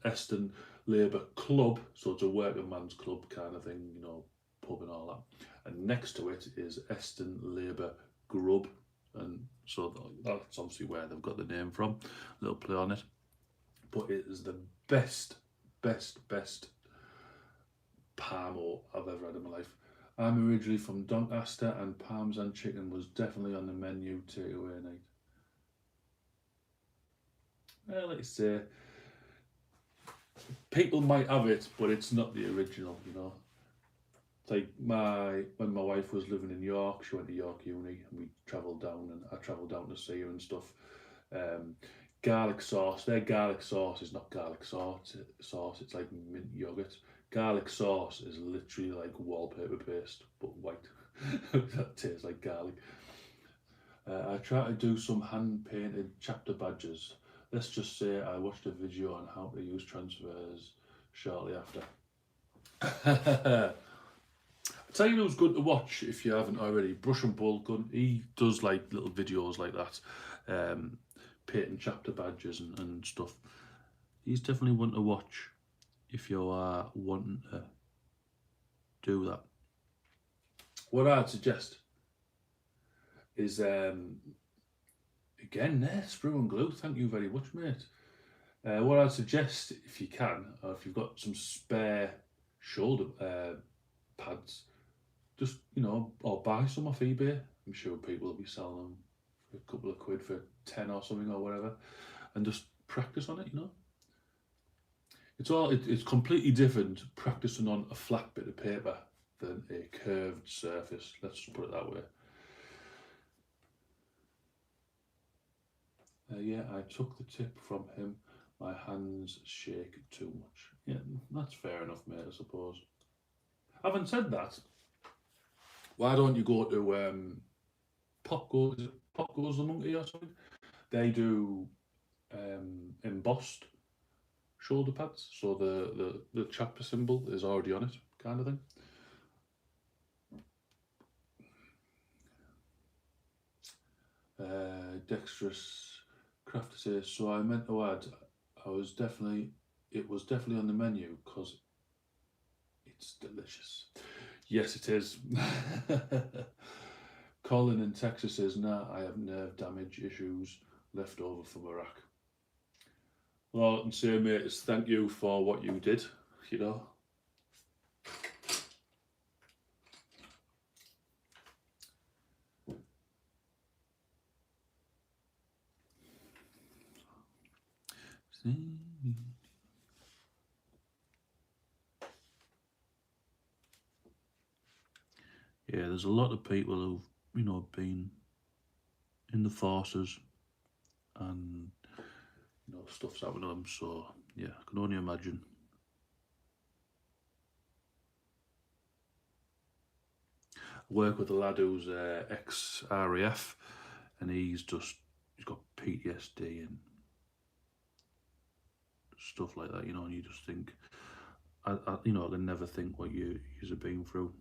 A: Eston Labour Club. So it's a working man's club kind of thing, you know, pub and all that. And next to it is Eston Labour Grub. And so that's obviously where they've got the name from. A little play on it. But it is the best parmo I've ever had in my life. I'm originally from Doncaster, and parmesan chicken was definitely on the menu takeaway night. Well, like I say, people might have it, but it's not the original, you know. It's like when my wife was living in York, she went to York Uni, and we travelled down, and I travelled down to see her and stuff. Garlic sauce. Their garlic sauce is not garlic sauce. It's like mint yogurt. Garlic sauce is literally like wallpaper paste, but white. That tastes like garlic. I try to do some hand-painted chapter badges. Let's just say I watched a video on how to use transfers shortly after. I'll tell you who's good to watch if you haven't already. Brush and Bull, he does like little videos like that. Painting chapter badges and stuff. He's definitely one to watch if you are wanting to do that. What I'd suggest is again there, Sprue and Glue, thank you very much, mate. What I'd suggest, if you can, or if you've got some spare shoulder pads, just, or buy some off eBay. I'm sure people will be selling them for a couple of quid for 10 or something or whatever, and just practice on it. It's completely different practicing on a flat bit of paper than a curved surface. Let's just put it that way. Yeah, I took the tip from him. My hands shake too much. Yeah, that's fair enough, mate, I suppose. Having said that, why don't you go to Pop Goes the Monkey or something? They do embossed shoulder pads, so the chapter symbol is already on it, kind of thing. Dexterous crafter says, so I meant to add, it was definitely on the menu because it's delicious. Yes, it is. Colin in Texas says, nah, I have nerve damage issues left over from Iraq. Well, I can say, mate, is thank you for what you did, you know. Yeah, there's a lot of people who've, been in the forces and, stuff's happened to them, so yeah, I can only imagine. I work with a lad who's ex-RAF and he's got PTSD and stuff like that, and you just think, I can never think what you've been through.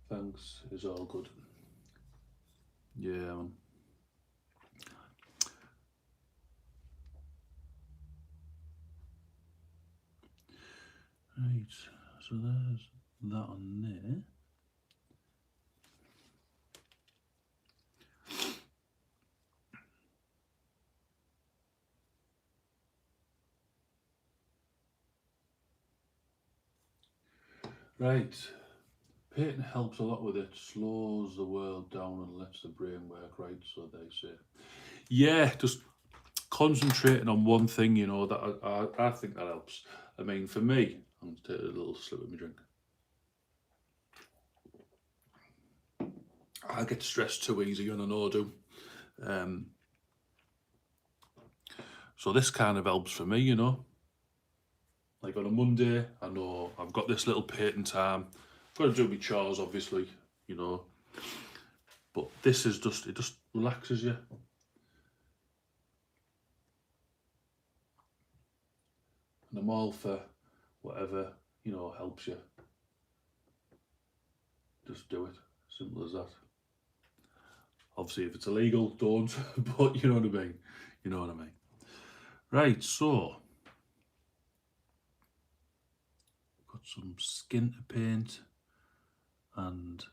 A: Thanks, is all good. Yeah, man. Right, so there's that on there. Right, painting helps a lot with it, slows the world down and lets the brain work right, so they say. Yeah, just concentrating on one thing, that I think that helps. I mean, for me, I'm going to take a little slip of my drink. I get stressed too easy, and I know I do. So this kind of helps for me, Like on a Monday, I know I've got this little painting time. I've got to do my chores, obviously, But this is it just relaxes you. And I'm all for whatever, helps you. Just do it. Simple as that. Obviously, if it's illegal, don't. But you know what I mean. You know what I mean. Right, so got some skin to paint and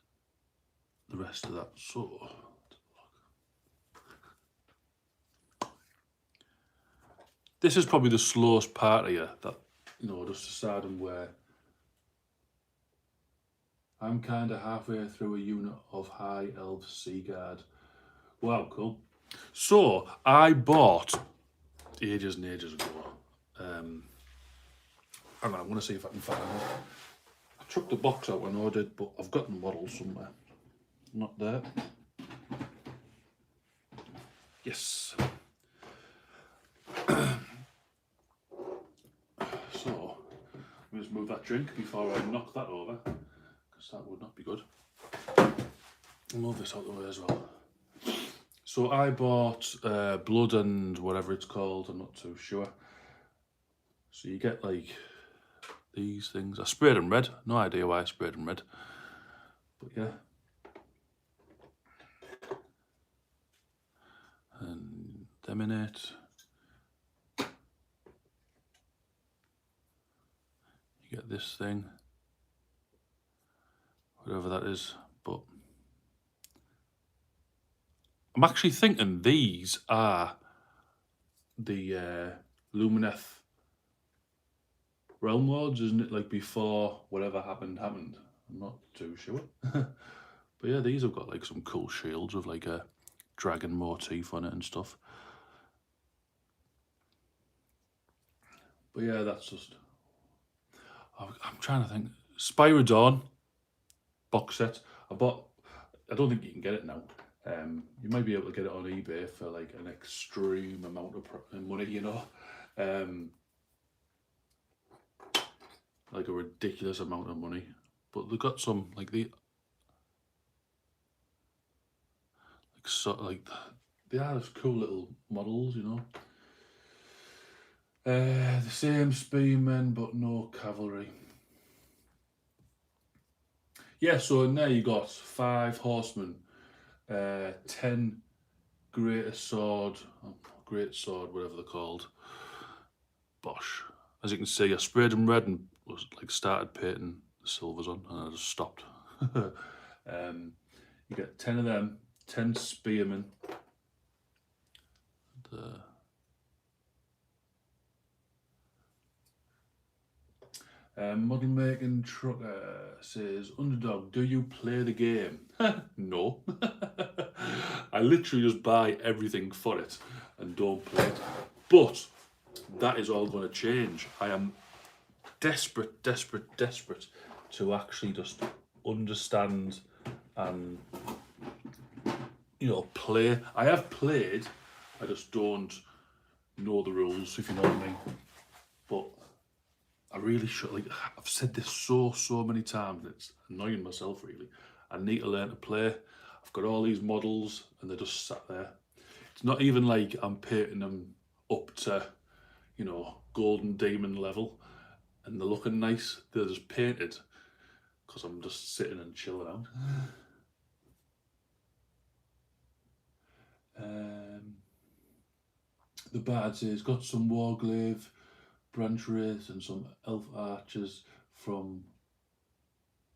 A: the rest of that. So this is probably the slowest part of you, that, just deciding where. I'm kind of halfway through a unit of High Elf Seaguard. Wow, cool. So I bought ages and ages ago. Hang on, I'm going to see if I can find it. I took the box out when I ordered, but I've got the model somewhere. Not there. Yes. So, let me just move that drink before I knock that over, because that would not be good. I'll move this out the way as well. So I bought blood and whatever it's called, I'm not too sure. So you get like these things. I sprayed them red, no idea why I sprayed them red. But yeah. And them in it. You get this thing. Whatever that is, but I'm actually thinking these are the lumineth realm lords, isn't it? Like before whatever happened happened. I'm not too sure. But yeah, these have got like some cool shields with like a dragon motif on it and stuff. But yeah, that's just. I'm trying to think. Spyro Dawn box set. I bought. I don't think you can get it now. You might be able to get it on eBay for like an extreme amount of money, you know, um, like a ridiculous amount of money. But they've got some like like they are just cool little models, you know. The same spearmen, but no cavalry. Yeah, so in there you got 5 horsemen, 10 great sword, whatever they're called. Bosh. As you can see, I sprayed them red and was like started painting the silvers on, and I just stopped. You get 10 of them, 10 spearmen. Model making trucker says, Underdog, do you play the game? No. I literally just buy everything for it and don't play it. But that is all going to change. I am desperate to actually just understand and, you know, play. I have played, I just don't know the rules, if you know what I mean. But I really should. Like, I've said this so many times, and it's annoying myself really. I need to learn to play. I've got all these models, and they're just sat there. It's not even like I'm painting them up to, you know, golden demon level, and they're looking nice. They're just painted because I'm just sitting and chilling out. The bard says got some warglaive, branch wraiths, and some elf archers from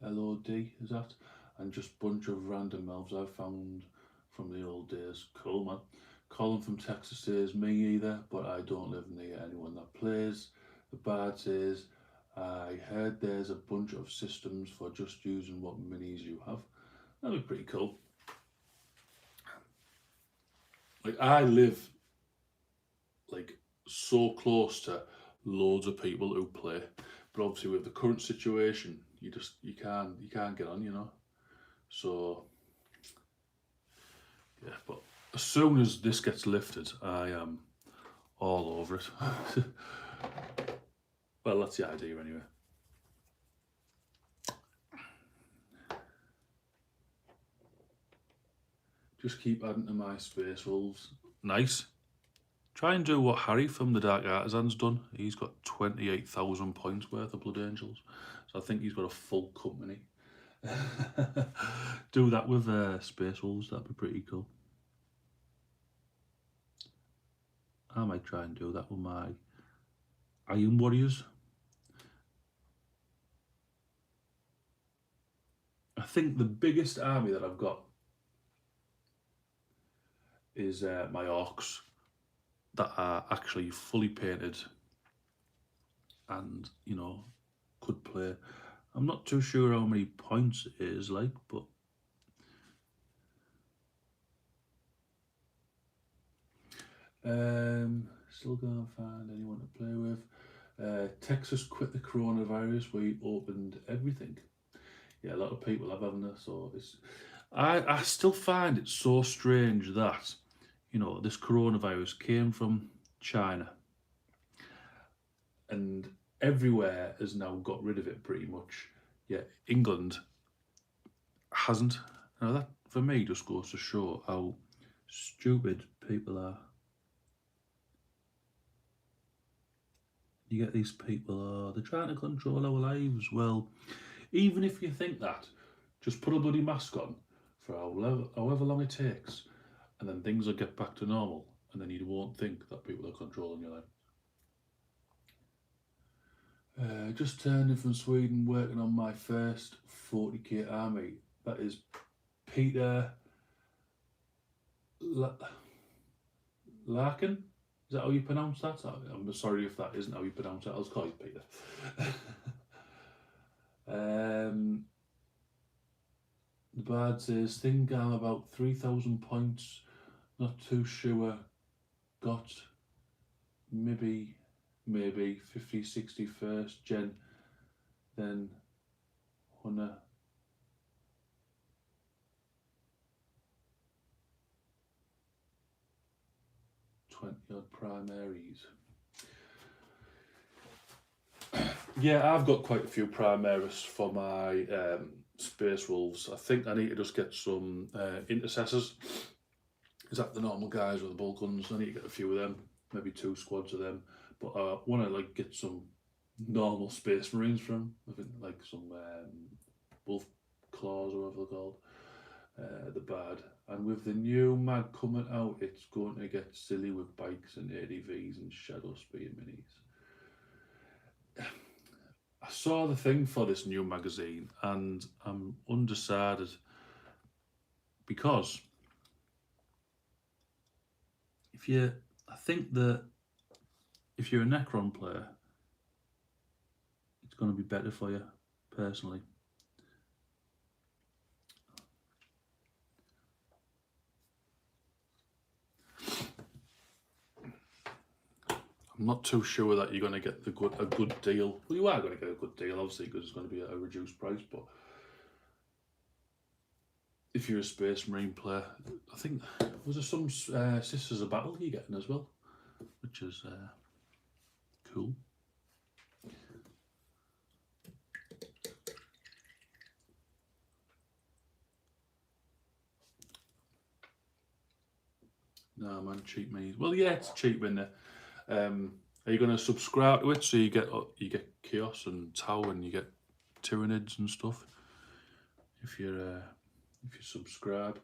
A: LOD, is that? And just bunch of random elves I found from the old days. Cool, man. Colin from Texas says, me either, but I don't live near anyone that plays. The Bard says, I heard there's a bunch of systems for just using what minis you have. That'd be pretty cool. Like, I live like so close to loads of people who play, but obviously with the current situation, you can't get on, you know. So yeah, but as soon as this gets lifted, I am all over it. Well, that's the idea anyway. Just keep adding to my Space Wolves. Nice. Try and do what Harry from the Dark Artisan's done. He's got 28,000 points worth of Blood Angels. So I think he's got a full company. Do that with Space Wolves, that'd be pretty cool. I might try and do that with my Iron Warriors. I think the biggest army that I've got is my orcs that are actually fully painted and, you know, could play. I'm not too sure how many points it is like, but still gonna find anyone to play with. Texas quit the coronavirus. We opened everything. Yeah, a lot of people have, haven't they? So I still find it so strange that, you know, this coronavirus came from China and everywhere has now got rid of it pretty much. Yet England hasn't. Now that for me just goes to show how stupid people are. You get these people, oh, they're trying to control our lives. Well, even if you think that, just put a bloody mask on for however long it takes, and then things will get back to normal, and then you won't think that people are controlling your life. Just turned in from Sweden, working on my first 40k army. That is Peter Larkin? Is that how you pronounce that? I'm sorry if that isn't how you pronounce it. I'll call you Peter. The Bard says, think I'm about 3,000 points. Not too sure. Got maybe 50, 60 first gen. Then Hunter. 20 odd primaries. Yeah, I've got quite a few primaries for my Space Wolves. I think I need to just get some intercessors. Is that the normal guys with the bolt guns? I need to get a few of them, maybe 2 squads of them. But I want to like get some normal Space Marines from. I think like some wolf claws or whatever they're called. The Bard. And with the new mag coming out, it's going to get silly with bikes and ADVs and Shadow Spear minis. I saw the thing for this new magazine and I'm undecided because I think that if you're a Necron player, it's going to be better for you, personally. I'm not too sure that you're going to get a good deal. Well, you are going to get a good deal, obviously, because it's going to be at a reduced price. But if you're a Space Marine player, I think was there some Sisters of Battle you're getting as well, which is cool. No man, cheap minis. Well, yeah, it's cheap in there. Are you going to subscribe to it so you get Chaos and Tau and you get Tyranids and stuff? If you subscribe,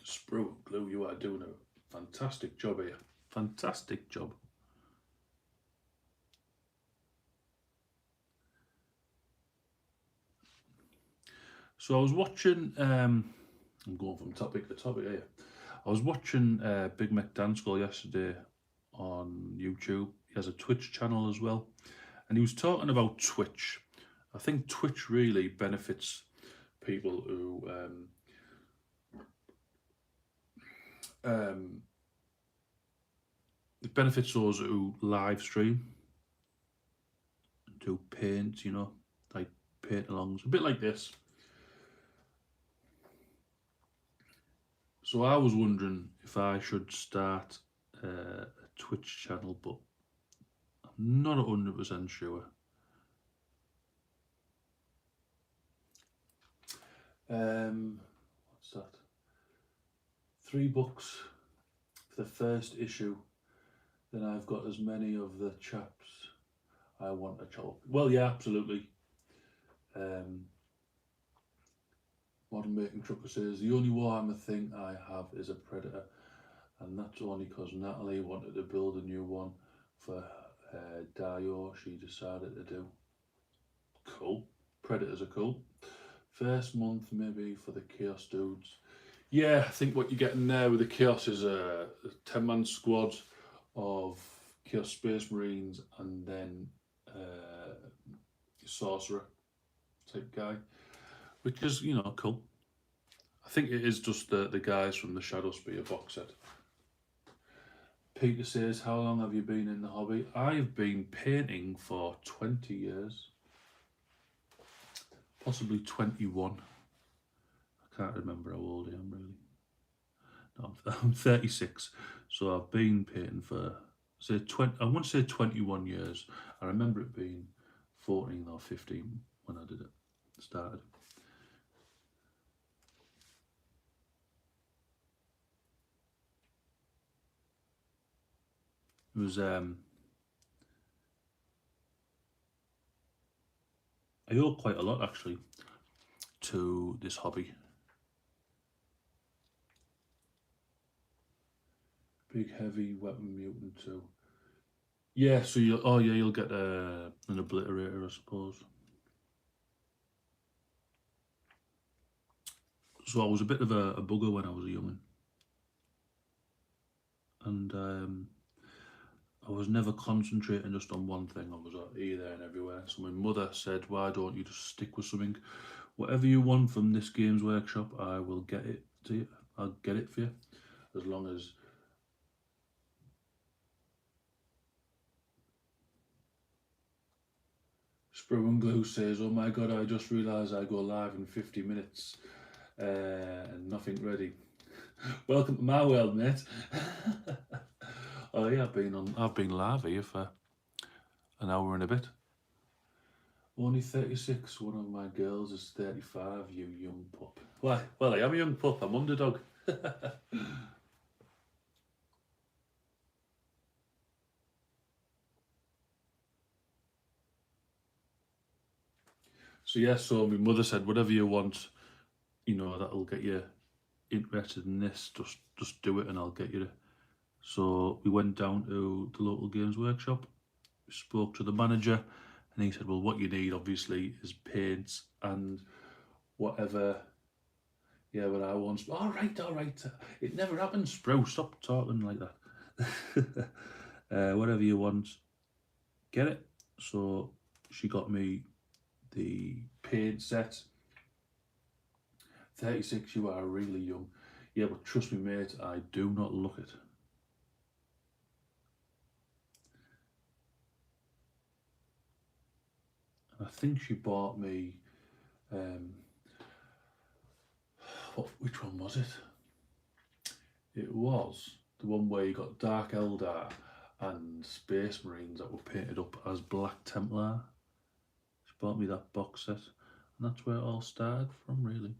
A: Sprue Glue, you are doing a fantastic job here. Fantastic job. So I was watching. I'm going from topic to topic here. I was watching Big Mac Dancehall yesterday on YouTube. He has a Twitch channel as well. And he was talking about Twitch. I think Twitch really benefits people who it benefits those who live stream, do paint, you know, like paint alongs, a bit like this. So I was wondering if I should start a Twitch channel, but I'm not 100% sure. What's that? 3 books for the first issue. Then I've got as many of the chaps I want to chop. Well, yeah, absolutely. Modern Making Trucker says, the only Warhammer thing I have is a Predator, and that's only because Natalie wanted to build a new one for Dio. She decided to do. Cool. Predators are cool. First month maybe for the Chaos dudes. Yeah, I think what you're getting there with the Chaos is a 10-man squad of Chaos Space Marines and then Sorcerer type guy, which is, you know, cool. I think it is just the guys from the Shadow Spear box set. Peter says, how long have you been in the hobby? I've been painting for 20 years. Possibly 21. I can't remember how old I am really. No, I'm 36. So I've been painting for, say, I want to say 21 years. I remember it being 14 or 15 when I did it, started. It was, I owe quite a lot actually to this hobby. Big heavy weapon mutant too. Yeah, so you'll get an obliterator, I suppose. So I was a bit of a bugger when I was a young'un, and I was never concentrating just on one thing. I was here, there, and everywhere. So my mother said, "Why don't you just stick with something? Whatever you want from this Games Workshop, I will get it to you. I'll get it for you, as long as." Sprue and Glue says, "Oh my God, I just realised I go live in 50 minutes and nothing ready. Welcome to my world, mate." Oh yeah, I've been live here for an hour and a bit. Only 36. One of my girls is 35. You young pup. Why? Well, I am a young pup. I'm underdog. So yeah. So my mother said, "Whatever you want, that'll get you interested in this. Just do it, and I'll get you it." So we went down to the local Games Workshop. We spoke to the manager, and he said, "Well, what you need obviously is paints and whatever." Yeah, but I want. All right, all right. It never happens, bro. Stop talking like that. Whatever you want, get it. So she got me the paint set. 36, you are really young. Yeah, but trust me, mate, I do not look it. I think she bought me. Um, which one was it? It was the one where you got Dark Eldar and Space Marines that were painted up as Black Templar. She bought me that box set, and that's where it all started from, really.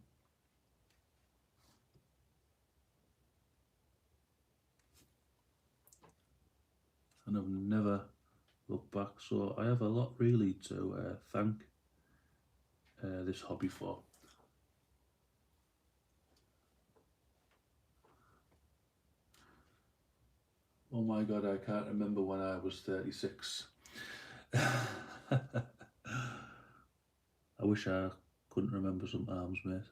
A: And I've never looked back, so I have a lot really to thank this hobby for. Oh my God, I can't remember when I was 36. I wish I couldn't remember sometimes, mate.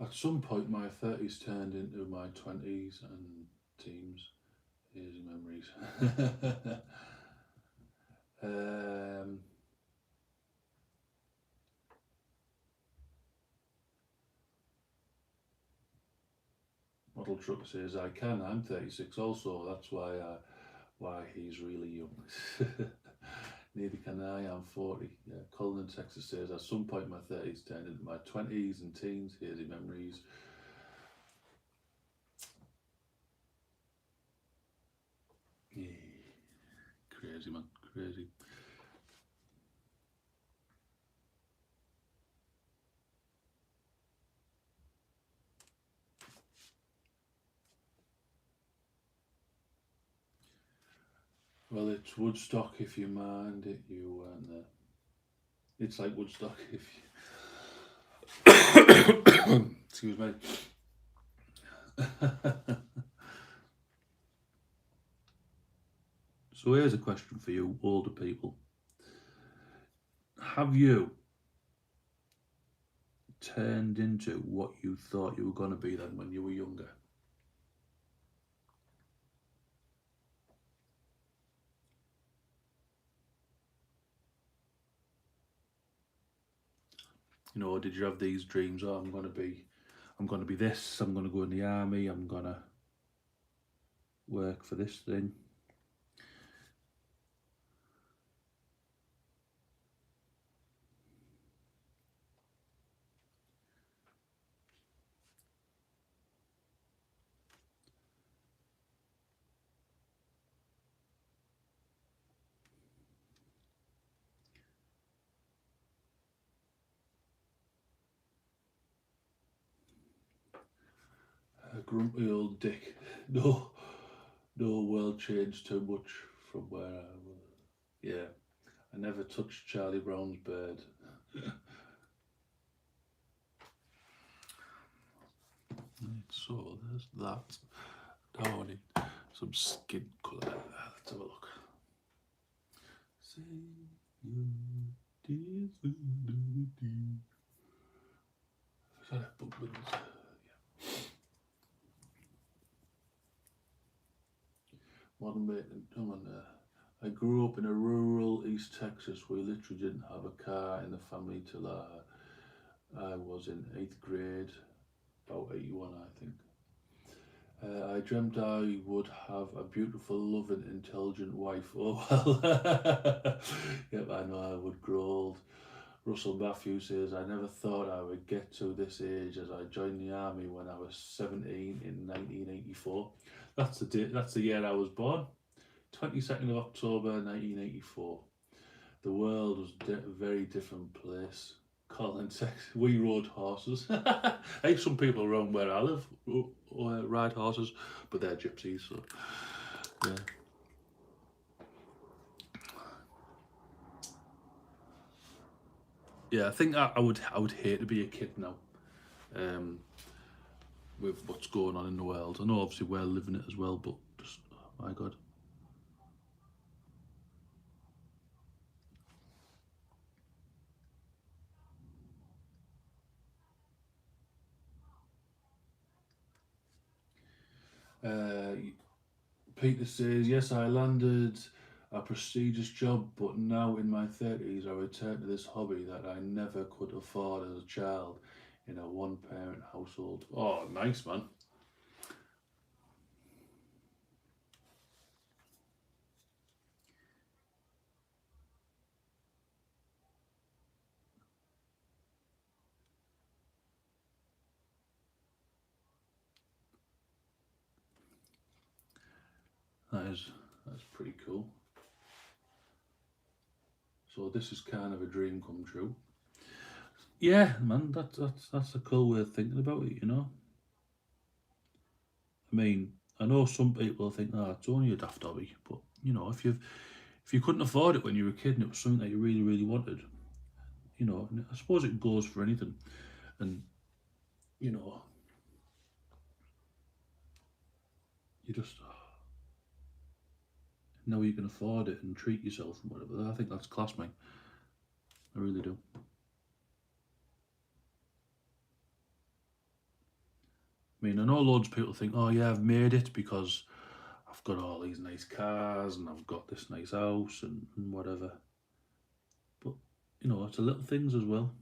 A: At some point, my 30s turned into my 20s and teens. Hazy memories. um, Model Truck says, "I can. I'm 36 also. That's why he's really young." Neither can I. I'm 40. Yeah. Colin in Texas says, "At some point, my 30s turned into my 20s and teens. Hazy memories." Yeah. Crazy, man. Crazy. Well, it's Woodstock if you mind it. You weren't there. It's like Woodstock if you. Excuse me. So here's a question for you, older people. Have you turned into what you thought you were going to be then when you were younger? Did you have these dreams? Oh, I'm going to be this. I'm going to go in the army. I'm going to work for this thing. A grumpy old dick. No, no world changed too much from where I was. Yeah, I never touched Charlie Brown's bird. So there's that. Now I need some skin colour. Let's have a look. Say you did. Sorry, Bookman's. Modern making. Come on there. I grew up in a rural East Texas. We literally didn't have a car in the family till I was in 8th grade, about 81, I think. I dreamt I would have a beautiful, loving, intelligent wife. Oh well, yep, I know I would grow old. Russell Matthews says, I never thought I would get to this age as I joined the army when I was 17 in 1984. That's the date, that's the year I was born, 22nd of October 1984. The world was a very different place. Colin Texas, we rode horses. I think some people around where I live ride horses, but they're gypsies, so yeah. Yeah, I think I would hate to be a kid now, with what's going on in the world. I know obviously we're living it as well, but just oh my god. Uh, Peter says, yes, I landed a prestigious job, but now in my 30s, I return to this hobby that I never could afford as a child in a one parent household. Oh, nice, man. That's pretty cool. So this is kind of a dream come true. Yeah, man, that's a cool way of thinking about it, you know. I mean, I know some people think, oh, it's only a daft hobby, but you know, if you couldn't afford it when you were a kid and it was something that you really, really wanted, you know, and I suppose it goes for anything. And, you know, you just know you can afford it and treat yourself and whatever. I think that's class, mate. I really do. I mean, I know loads of people think, oh yeah, I've made it because I've got all these nice cars and I've got this nice house and whatever. But, you know, it's the little things as well.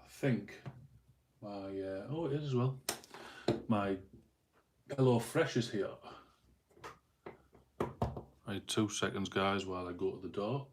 A: I think my, oh, it is as well. My Hello Fresh is here. Right, 2 seconds, guys, while I go to the door.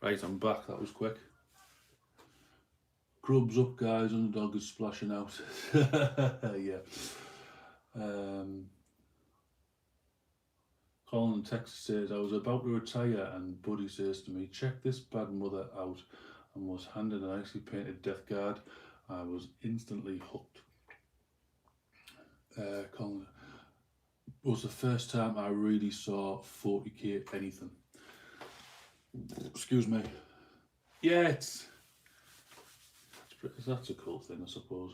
A: Right, I'm back. That was quick. Grubs up, guys. Underdog is splashing out. Yeah. Colin in Texas says, I was about to retire and Buddy says to me, check this bad mother out, and was handed a nicely painted death guard. I was instantly hooked. Colin, was the first time I really saw 40k anything. Excuse me. Yeah, that's a cool thing, I suppose.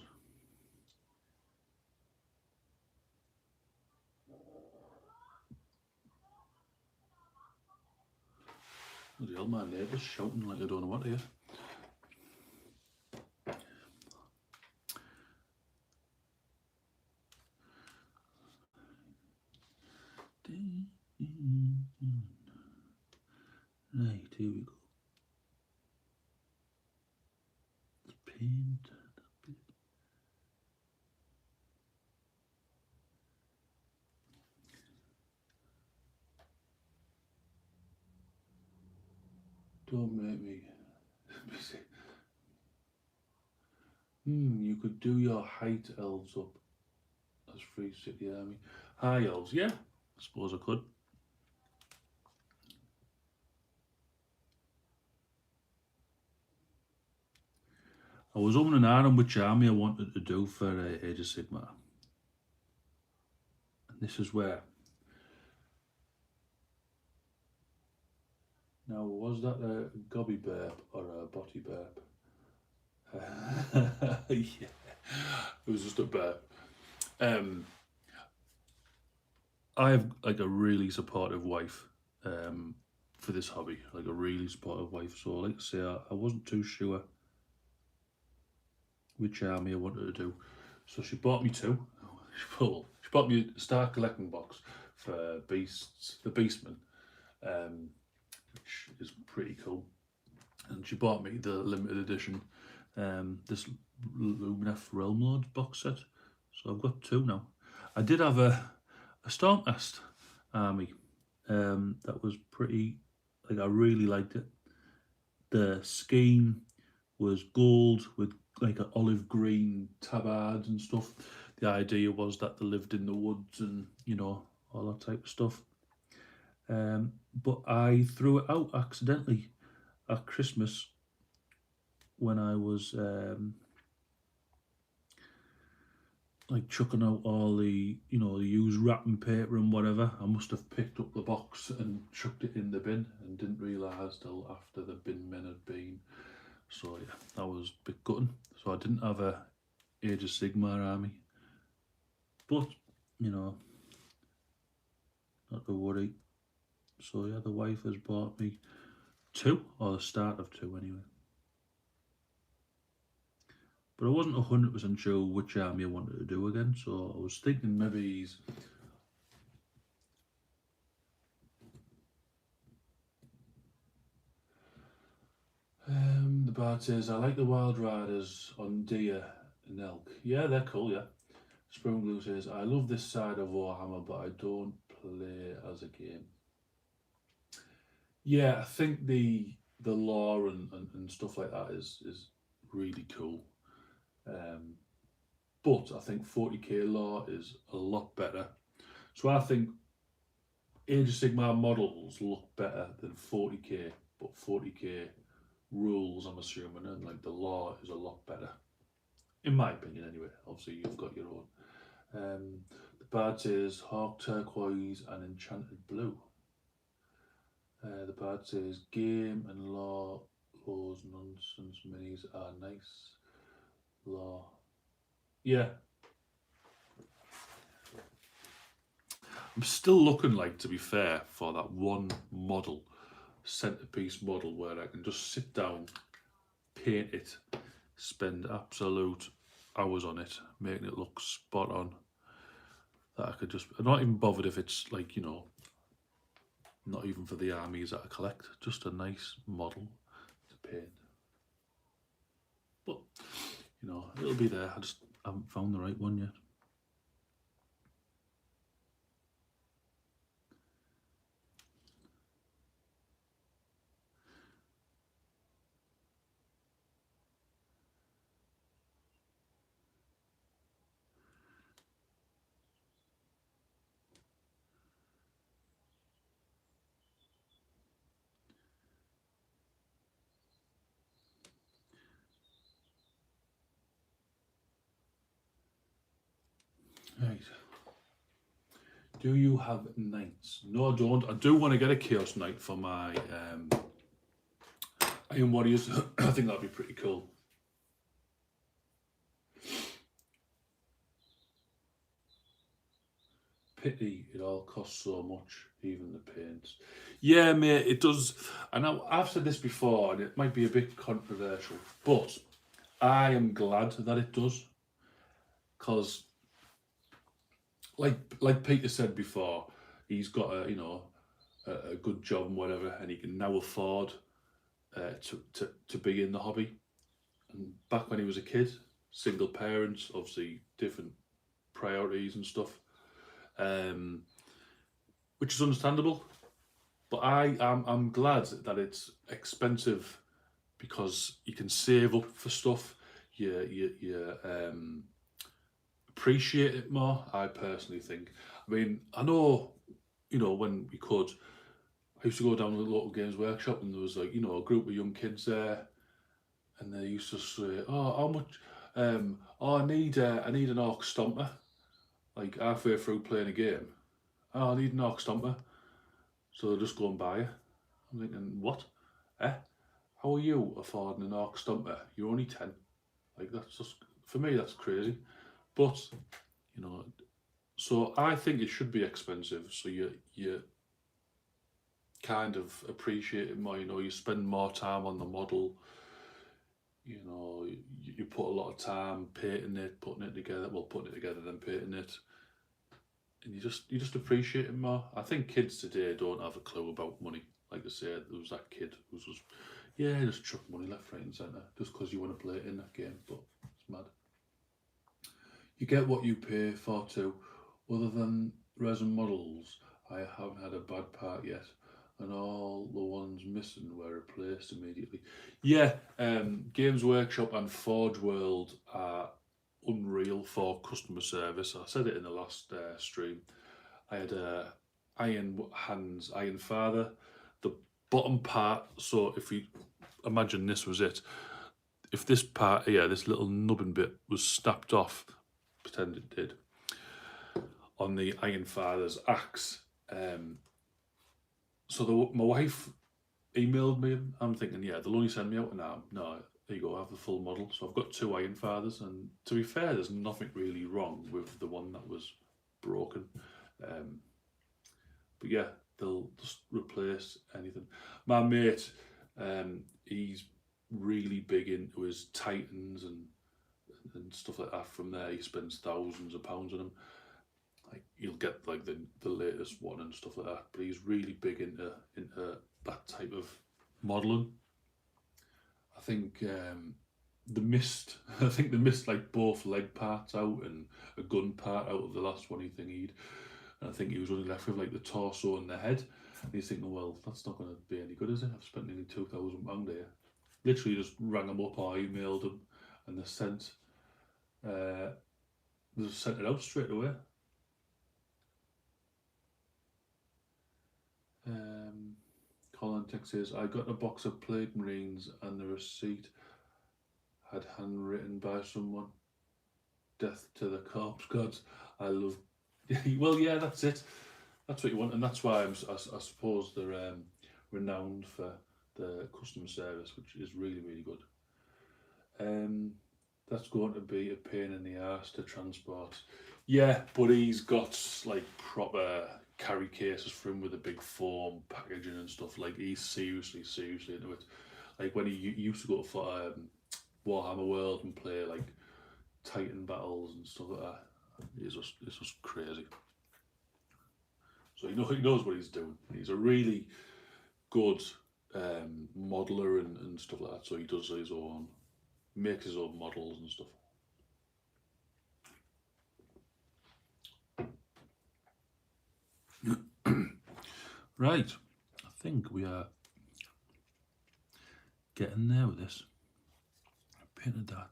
A: Bloody hell, my neighbour's shouting like I don't know what to hear. Right, here we go. Paint. Don't make me busy. You could do your height elves up as Free City Army. High elves, yeah, I suppose I could. I was umming and ahhing which army I wanted to do for Age of Sigmar. And this is where. Now, was that a gobby burp or a botty burp? Yeah, it was just a burp. I have like a really supportive wife for this hobby, like a really supportive wife. So, like I say, I wasn't too sure which army I wanted to do. So she bought me two. She bought me a Star Collecting box for Beasts, the Beastman, which is pretty cool. And she bought me the limited edition, this Lumineth Realm Lords box set. So I've got two now. I did have a Stormcast army that was pretty, like I really liked it. The scheme was gold with like an olive green tabards and stuff. The idea was that they lived in the woods and all that type of stuff. But I threw it out accidentally at Christmas when I was like chucking out all the the used wrapping paper and whatever. I must have picked up the box and chucked it in the bin and didn't realise till after the bin men had been. So yeah, that was a bit gutting. So I didn't have a Age of Sigmar army. But, not to worry. So yeah, the wife has bought me two, or the start of two anyway. But I wasn't 100% sure which army I wanted to do again, so I was thinking maybe he's... the bard says, I like the Wild Riders on deer and elk. Yeah, they're cool, yeah. Spoon Glue says, I love this side of Warhammer, but I don't play as a game. Yeah, I think the lore and stuff like that is really cool. But I think 40k lore is a lot better. So I think Age of Sigmar models look better than 40k, but 40k rules, I'm assuming, and like the lore is a lot better. In my opinion, anyway. Obviously, you've got your own. The bard says Hawk Turquoise and Enchanted Blue. The bard says game and law, laws, nonsense minis are nice. Law. Yeah. I'm still looking, like, to be fair, for that one model, centerpiece model, where I can just sit down, paint it, spend absolute hours on it, making it look spot on. That I could just, I'm not even bothered if it's like, not even for the armies that I collect, just a nice model to paint. But, it'll be there. I just haven't found the right one yet. Right. Do you have knights? No, I don't. I do want to get a Chaos Knight for my Iron Warriors. I think that'd be pretty cool. Pity it all costs so much, even the paints. Yeah, mate, it does. And I've said this before, and it might be a bit controversial, but I am glad that it does, because like Peter said before, he's got a good job and whatever, and he can now afford to be in the hobby. And back when he was a kid, single parents, obviously different priorities and stuff, um, which is understandable. But I'm glad that it's expensive because you can save up for stuff. You appreciate it more. I personally think. I mean, I know, when we could, I used to go down to the local games workshop and there was like a group of young kids there, and they used to say, "Oh, how much? Oh, I need an orc stomper." Like halfway through playing a game, "Oh, I need an orc stomper," so they'll just go and buy it. I'm thinking, what? Eh? How are you affording an orc stomper? You're only 10. Like, that's just, for me, that's crazy. But, you know, so I think it should be expensive. So you kind of appreciate it more. You spend more time on the model. You put a lot of time painting it, putting it together. Well, putting it together, then painting it, and you just appreciate it more. I think kids today don't have a clue about money. Like I said, there was that kid who was just, yeah, just chuck money left, right, and centre just because you want to play it in that game. But it's mad. You get what you pay for too. Other than resin models, I haven't had a bad part yet, and all the ones missing were replaced immediately. Yeah, Games Workshop and Forge World are unreal for customer service. I said it in the last stream. I had a iron hands, iron father. The bottom part. So if you imagine this was it, if this part here, this little nubbin bit, was snapped off, pretend it did, on the Iron Father's axe. So my wife emailed me. I'm thinking, yeah, they'll only send me out an arm. No, there you go, I have the full model. So I've got two Iron Fathers, and to be fair, there's nothing really wrong with the one that was broken. But yeah, they'll just replace anything. My mate, he's really big into his Titans and stuff like that. From there, he spends thousands of pounds on them. Like, you'll get like the latest one and stuff like that. But he's really big into that type of modelling. I think the mist. I think they missed like both leg parts out and a gun part out of the last one he thingied. And I think he was only left with like the torso and the head. And he's thinking, well, that's not going to be any good, is it? I've spent nearly £2,000 here. Literally just rang them up or emailed them, and they sent it out straight away. Colin Tech says, I got a box of Plague Marines and the receipt had handwritten by someone. Death to the corpse gods. I love. Well, yeah, that's it. That's what you want, and that's why I suppose they're renowned for the customer service, which is really, really good. That's going to be a pain in the arse to transport. Yeah, but he's got like proper carry cases for him with a big foam packaging and stuff. Like, he's seriously into it. Like when he used to go for Warhammer World and play like Titan battles and stuff like that. It's just crazy. So he knows what he's doing. He's a really good modeler and stuff like that. So he does his own, makes his own models and stuff. Right, I think we are getting there with this. Painted that.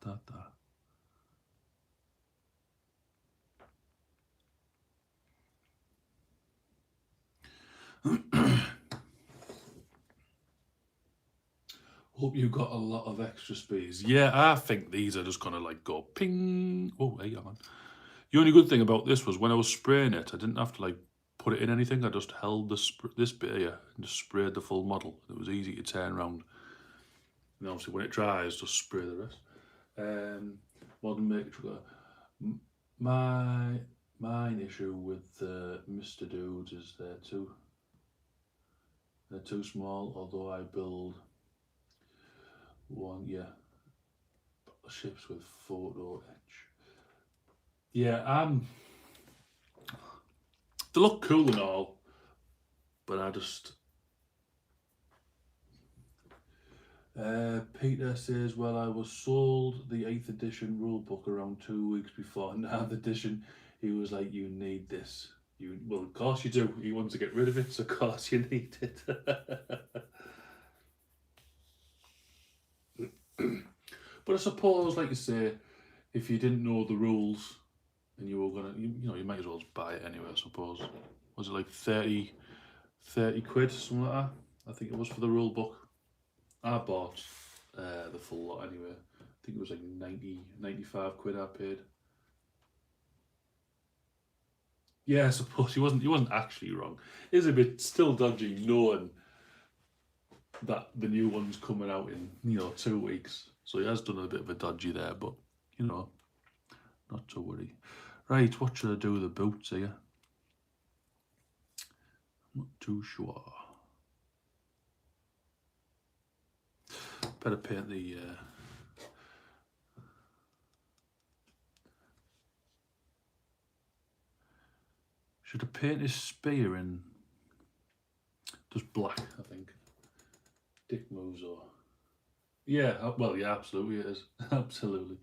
A: Hope you got a lot of extra space. Yeah, I think these are just gonna like go ping. Oh, hey, on. The only good thing about this was when I was spraying it, I didn't have to like put it in anything. I just held this bit here and just sprayed the full model. It was easy to turn around. And obviously when it dries, just spray the rest. Modern matrix. My Mine issue with Mr. Dudes is they're too small. Although I build one, yeah, ships with photo etch. Yeah, they look cool and all, but I just. Peter says, well, I was sold the 8th edition rulebook around 2 weeks before 9th edition. He was like, you need this. Well, of course you do. He wants to get rid of it, so of course you need it. But I suppose, like you say, if you didn't know the rules and you were gonna, you might as well just buy it anyway. I suppose. Was it like 30 quid, something like that? I think it was for the rule book. I bought the full lot anyway. I think it was like 95 quid I paid. Yeah, I suppose he wasn't actually wrong. It is a bit still dodgy knowing that the new one's coming out in 2 weeks. So he has done a bit of a dodgy there, but not to worry. Right, what should I do with the boots here? I'm not too sure. Better paint the. Should I paint his spear in just black? I think. Dick moves or. Yeah, well, yeah, absolutely it is. Absolutely.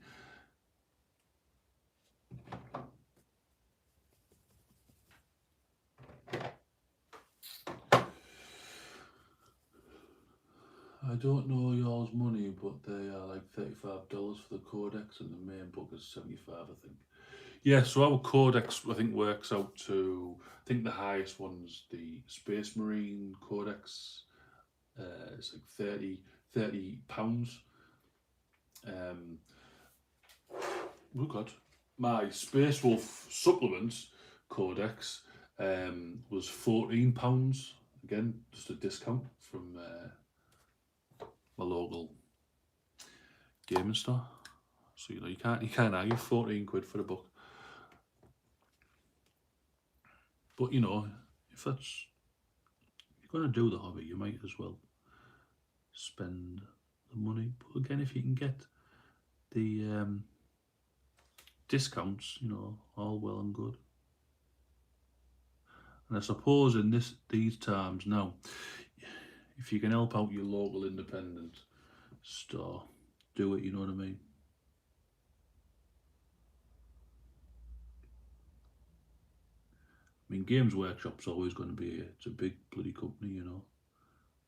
A: I don't know y'all's money, but they are like $35 for the codex, and the main book is 75, I think. Yeah, so our codex, I think, works out to. I think the highest one's the Space Marine Codex. It's like 30 pounds. Oh God, my Space Wolf supplements codex was £14. Again, just a discount from my local gaming store. So you can't argue 14 quid for a book. But if that's you're gonna do the hobby, you might as well spend the money. But again, if you can get the discounts, all well and good. And I suppose in these times now, if you can help out your local independent store, do it. You know what I mean? I mean, Games Workshop's always going to be it's a big bloody company,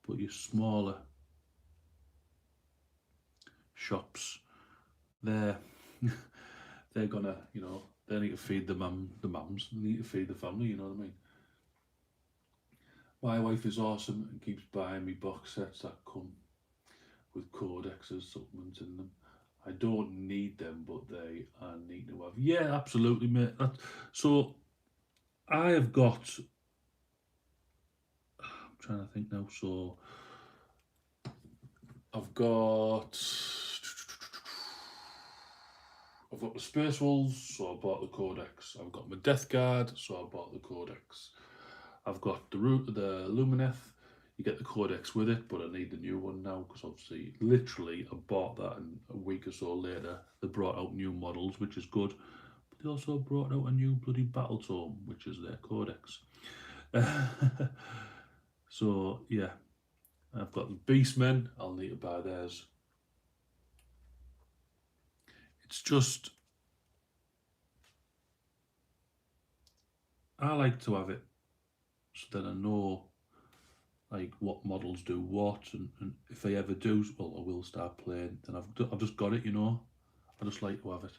A: But your smaller shops, they're they're gonna, they need to feed the mums, they need to feed the family. You know what I mean? My wife is awesome and keeps buying me box sets that come with codexes, supplements in them. I don't need them, but they are neat to have. Yeah, absolutely, mate. So I have got. I'm trying to think now. So I've got the Space Wolves, so I bought the Codex. I've got my Death Guard, so I bought the Codex. I've got the lumineth. You get the Codex with it, but I need the new one now because obviously, literally, I bought that, and a week or so later, they brought out new models, which is good. But they also brought out a new bloody battle tome, which is their Codex. So yeah, I've got the Beastmen. I'll need to buy theirs. It's just I like to have it so that I know like what models do what, and if I ever do, well, I will start playing. Then I've just got it, I just like to have it.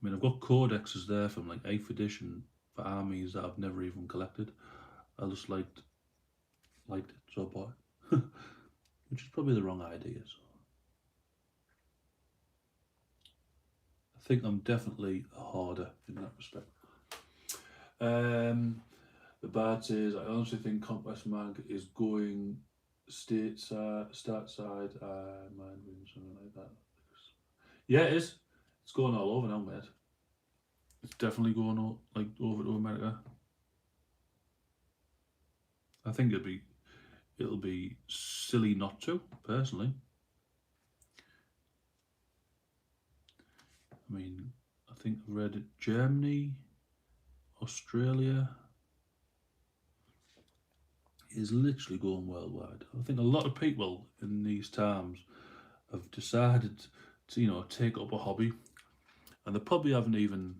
A: I mean, I've got codexes there from like 8th edition for armies that I've never even collected. I just liked it, so I bought it, which is probably the wrong idea. So I think I'm definitely harder in that respect. The bad says, I honestly think Compass Mag is going start side, mind reading something like that. Yeah, it is. It's going all over now, mate. It's definitely going like over to America. I think it'll be silly not to, personally. I mean, I think I've read Germany, Australia is literally going worldwide. I think a lot of people in these times have decided to, take up a hobby, and they probably haven't even,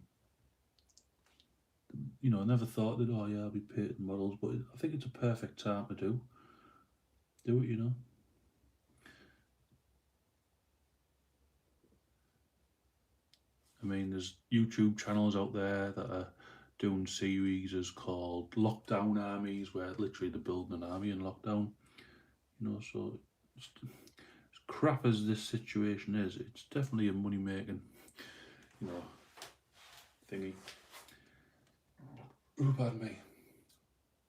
A: never thought that, oh yeah, I'll be painting models, but I think it's a perfect time to do it. I mean, there's YouTube channels out there that are doing series as called lockdown armies, where literally they're building an army in lockdown. So as crap as this situation is, it's definitely a money making, you know, thingy. Oh, pardon me.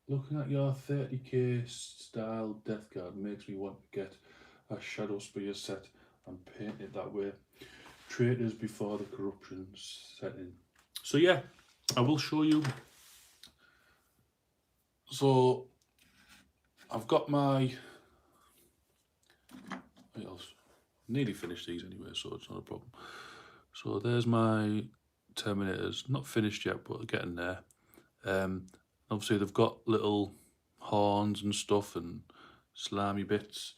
A: Looking at your 30k style death card makes me want to get a Shadow Spear set and paint it that way. Traitors before the corruption set in. So yeah, I will show you. So I've got my. I'll nearly finished these anyway, so it's not a problem. So there's my Terminators, not finished yet, but getting there. Obviously they've got little horns and stuff and slimy bits,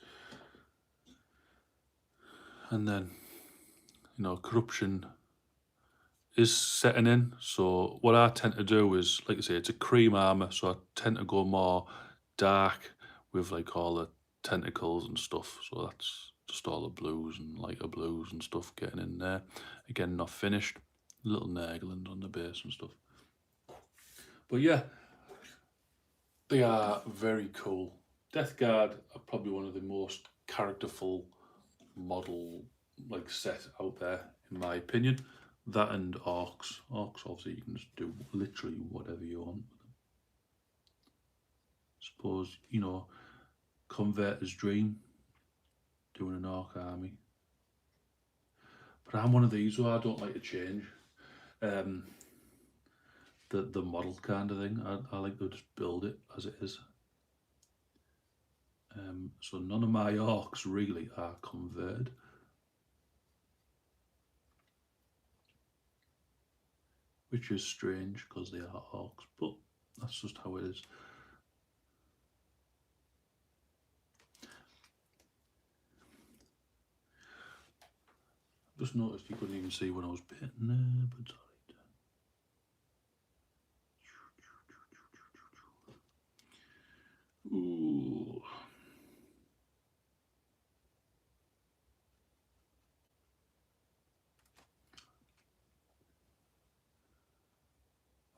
A: and then corruption is setting in. So what I tend to do is, like I say, it's a cream armor, so I tend to go more dark with like all the tentacles and stuff. So that's just all the blues and lighter blues and stuff getting in there. Again, not finished. Little Nergland on the base and stuff. But yeah, they are very cool. Death Guard are probably one of the most characterful model like set out there, in my opinion. That and Orcs. Orcs, obviously, you can just do literally whatever you want. Suppose, Converter's Dream, doing an Orc army. But I'm one of these who I don't like to change the model kind of thing. I like to just build it as it is. So none of my Orcs really are converted. Which is strange because they are Orcs, but that's just how it is. Just noticed you couldn't even see when I was painting there, but it's alright. Ooh.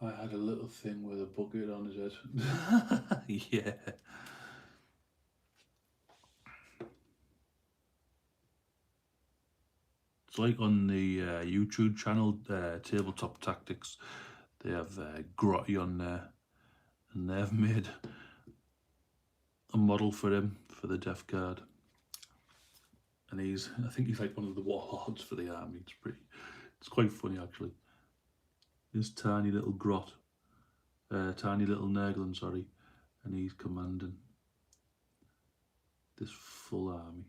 A: I had a little thing with a bucket on his head. Yeah. It's like on the YouTube channel, Tabletop Tactics, they have Grotty on there, and they've made a model for him for the Death Guard. And I think he's like one of the warlords for the army. It's quite funny actually. This tiny little tiny little Nergland, sorry, and he's commanding this full army.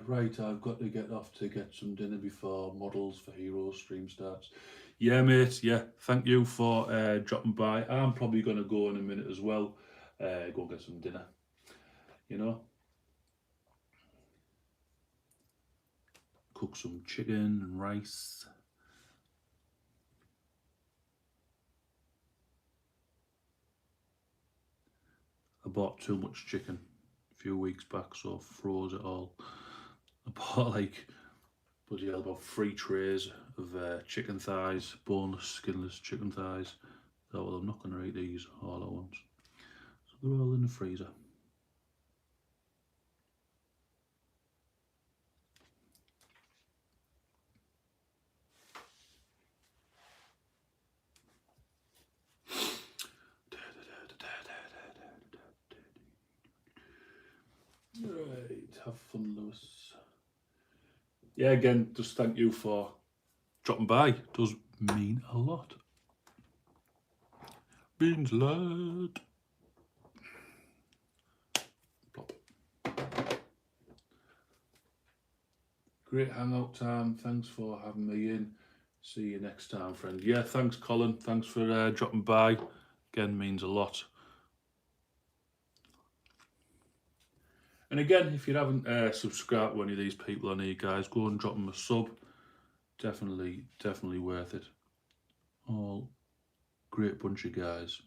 A: Right, I've got to get off to get some dinner before Models for Heroes stream starts. Yeah, mate, yeah, thank you for dropping by. I'm probably going to go in a minute as well, go and get some dinner, Cook some chicken and rice. I bought too much chicken a few weeks back, so I froze it all. I bought like, bloody hell, about 3 trays of chicken thighs, boneless, skinless chicken thighs. So, well, I'm not going to eat these all at once. So they're all in the freezer. Right, have fun, Lewis. Yeah, again, just thank you for dropping by. It does mean a lot. Means a lot. Plop. Great hangout time. Thanks for having me in. See you next time, friend. Yeah, thanks, Colin. Thanks for dropping by. Again, means a lot. And again, if you haven't subscribed to any of these people on here, guys, go and drop them a sub. Definitely worth it. All great bunch of guys.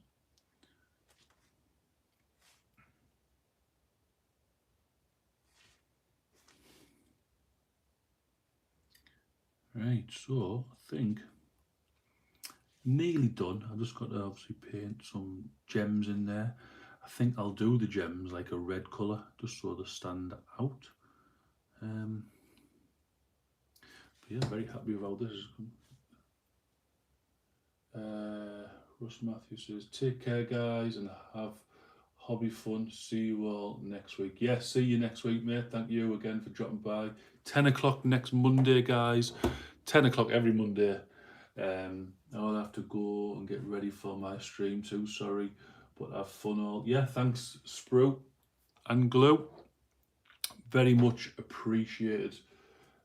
A: Right, so I think nearly done. I've just got to obviously paint some gems in there. I think I'll do the gems like a red colour, just so they stand out. But yeah, very happy with how this is going. Russ Matthews says, take care, guys, and have hobby fun. See you all next week. Yeah, see you next week, mate. Thank you again for dropping by. 10 o'clock next Monday, guys. 10 o'clock every Monday. I'll have to go and get ready for my stream too, sorry. But have fun all. Yeah, thanks, Sprue and Glue. Very much appreciated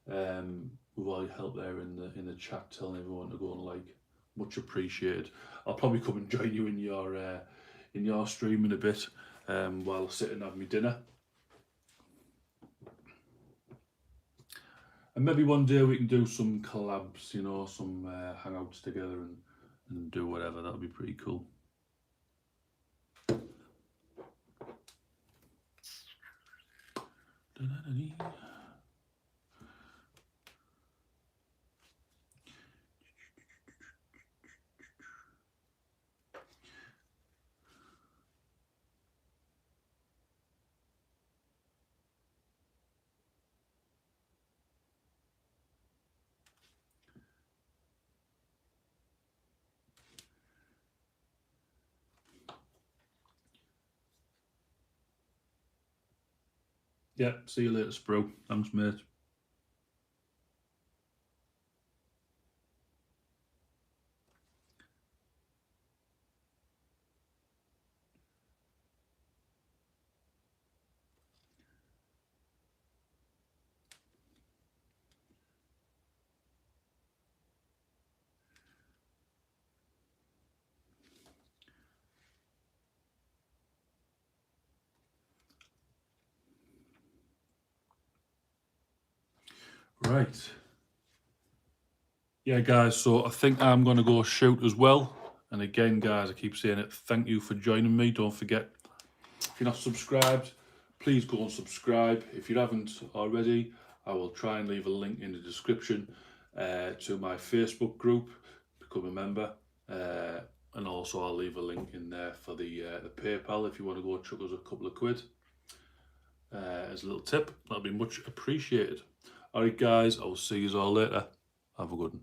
A: with all your help there in the chat, telling everyone to go and like. Much appreciated. I'll probably come and join you in your stream in a bit while I sit and have my dinner. And maybe one day we can do some collabs, you know, some hangouts together and do whatever. That'll be pretty cool. Yeah, see you later, Sprue. Thanks, mate. Right. Yeah, guys, so I think I'm going to go shoot as well. And again, guys, I keep saying it, thank you for joining me. Don't forget, if you're not subscribed, please go and subscribe. If you haven't already, I will try and leave a link in the description to my Facebook group, become a member. And also I'll leave a link in there for the PayPal if you want to go chuck us a couple of quid as a little tip. That'll be much appreciated. All right, guys, I will see you all later. Have a good one.